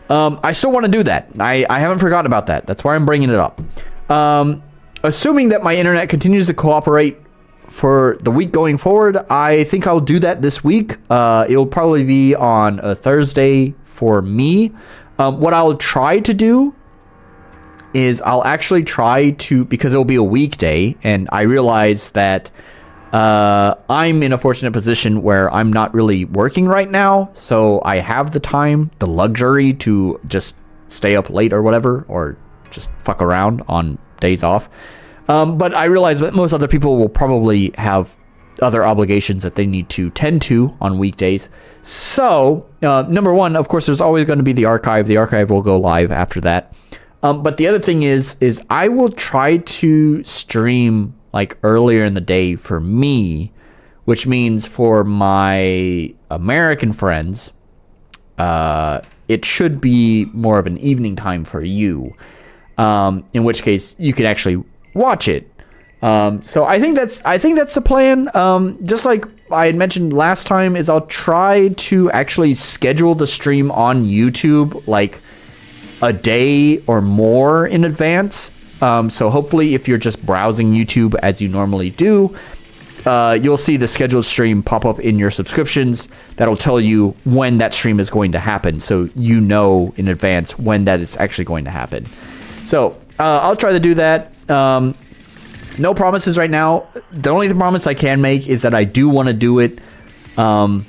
Speaker 1: I still want to do that. I haven't forgotten about that. That's why I'm bringing it up. Assuming that my internet continues to cooperate for the week going forward, I think I'll do that this week. It'll probably be on a Thursday for me. What I'll try to do is I'll actually try to, because it'll be a weekday, and I realize that I'm in a fortunate position where I'm not really working right now, so I have the time, the luxury to just stay up late or whatever, or just fuck around on days off. But I realize that most other people will probably have other obligations that they need to tend to on weekdays. So, number one, of course, there's always going to be the archive. The archive will go live after that. But the other thing is I will try to stream like earlier in the day for me, which means for my American friends, it should be more of an evening time for you, in which case you could actually watch it. So I think that's the plan. Just like I had mentioned last time, is I'll try to actually schedule the stream on YouTube like a day or more in advance. So hopefully if you're just browsing YouTube as you normally do, you'll see the scheduled stream pop up in your subscriptions. That'll tell you when that stream is going to happen, so you know in advance when that is actually going to happen. So I'll try to do that. No promises right now. The only promise I can make is that I do want to do it, and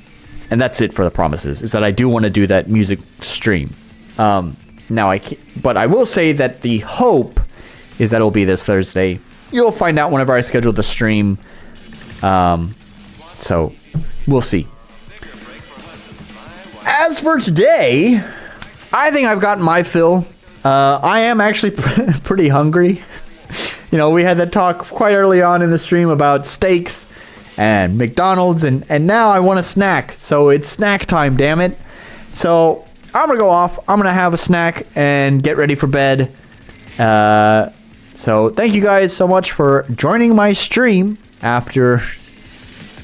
Speaker 1: that's it for the promises, is that I do want to do that music stream. Now I can't, but I will say that the hope is that it'll be this Thursday. You'll find out whenever I schedule the stream. So We'll see. As for today, I think I've gotten my fill. I am actually pretty hungry. You know, we had that talk quite early on in the stream about steaks and McDonald's, and now I want a snack. So it's snack time, damn it. So I'm going to go off. I'm going to have a snack and get ready for bed. So thank you guys so much for joining my stream after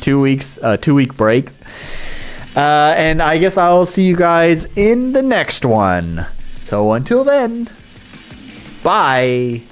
Speaker 1: 2 weeks, 2-week break. And I guess I'll see you guys in the next one. So until then, bye.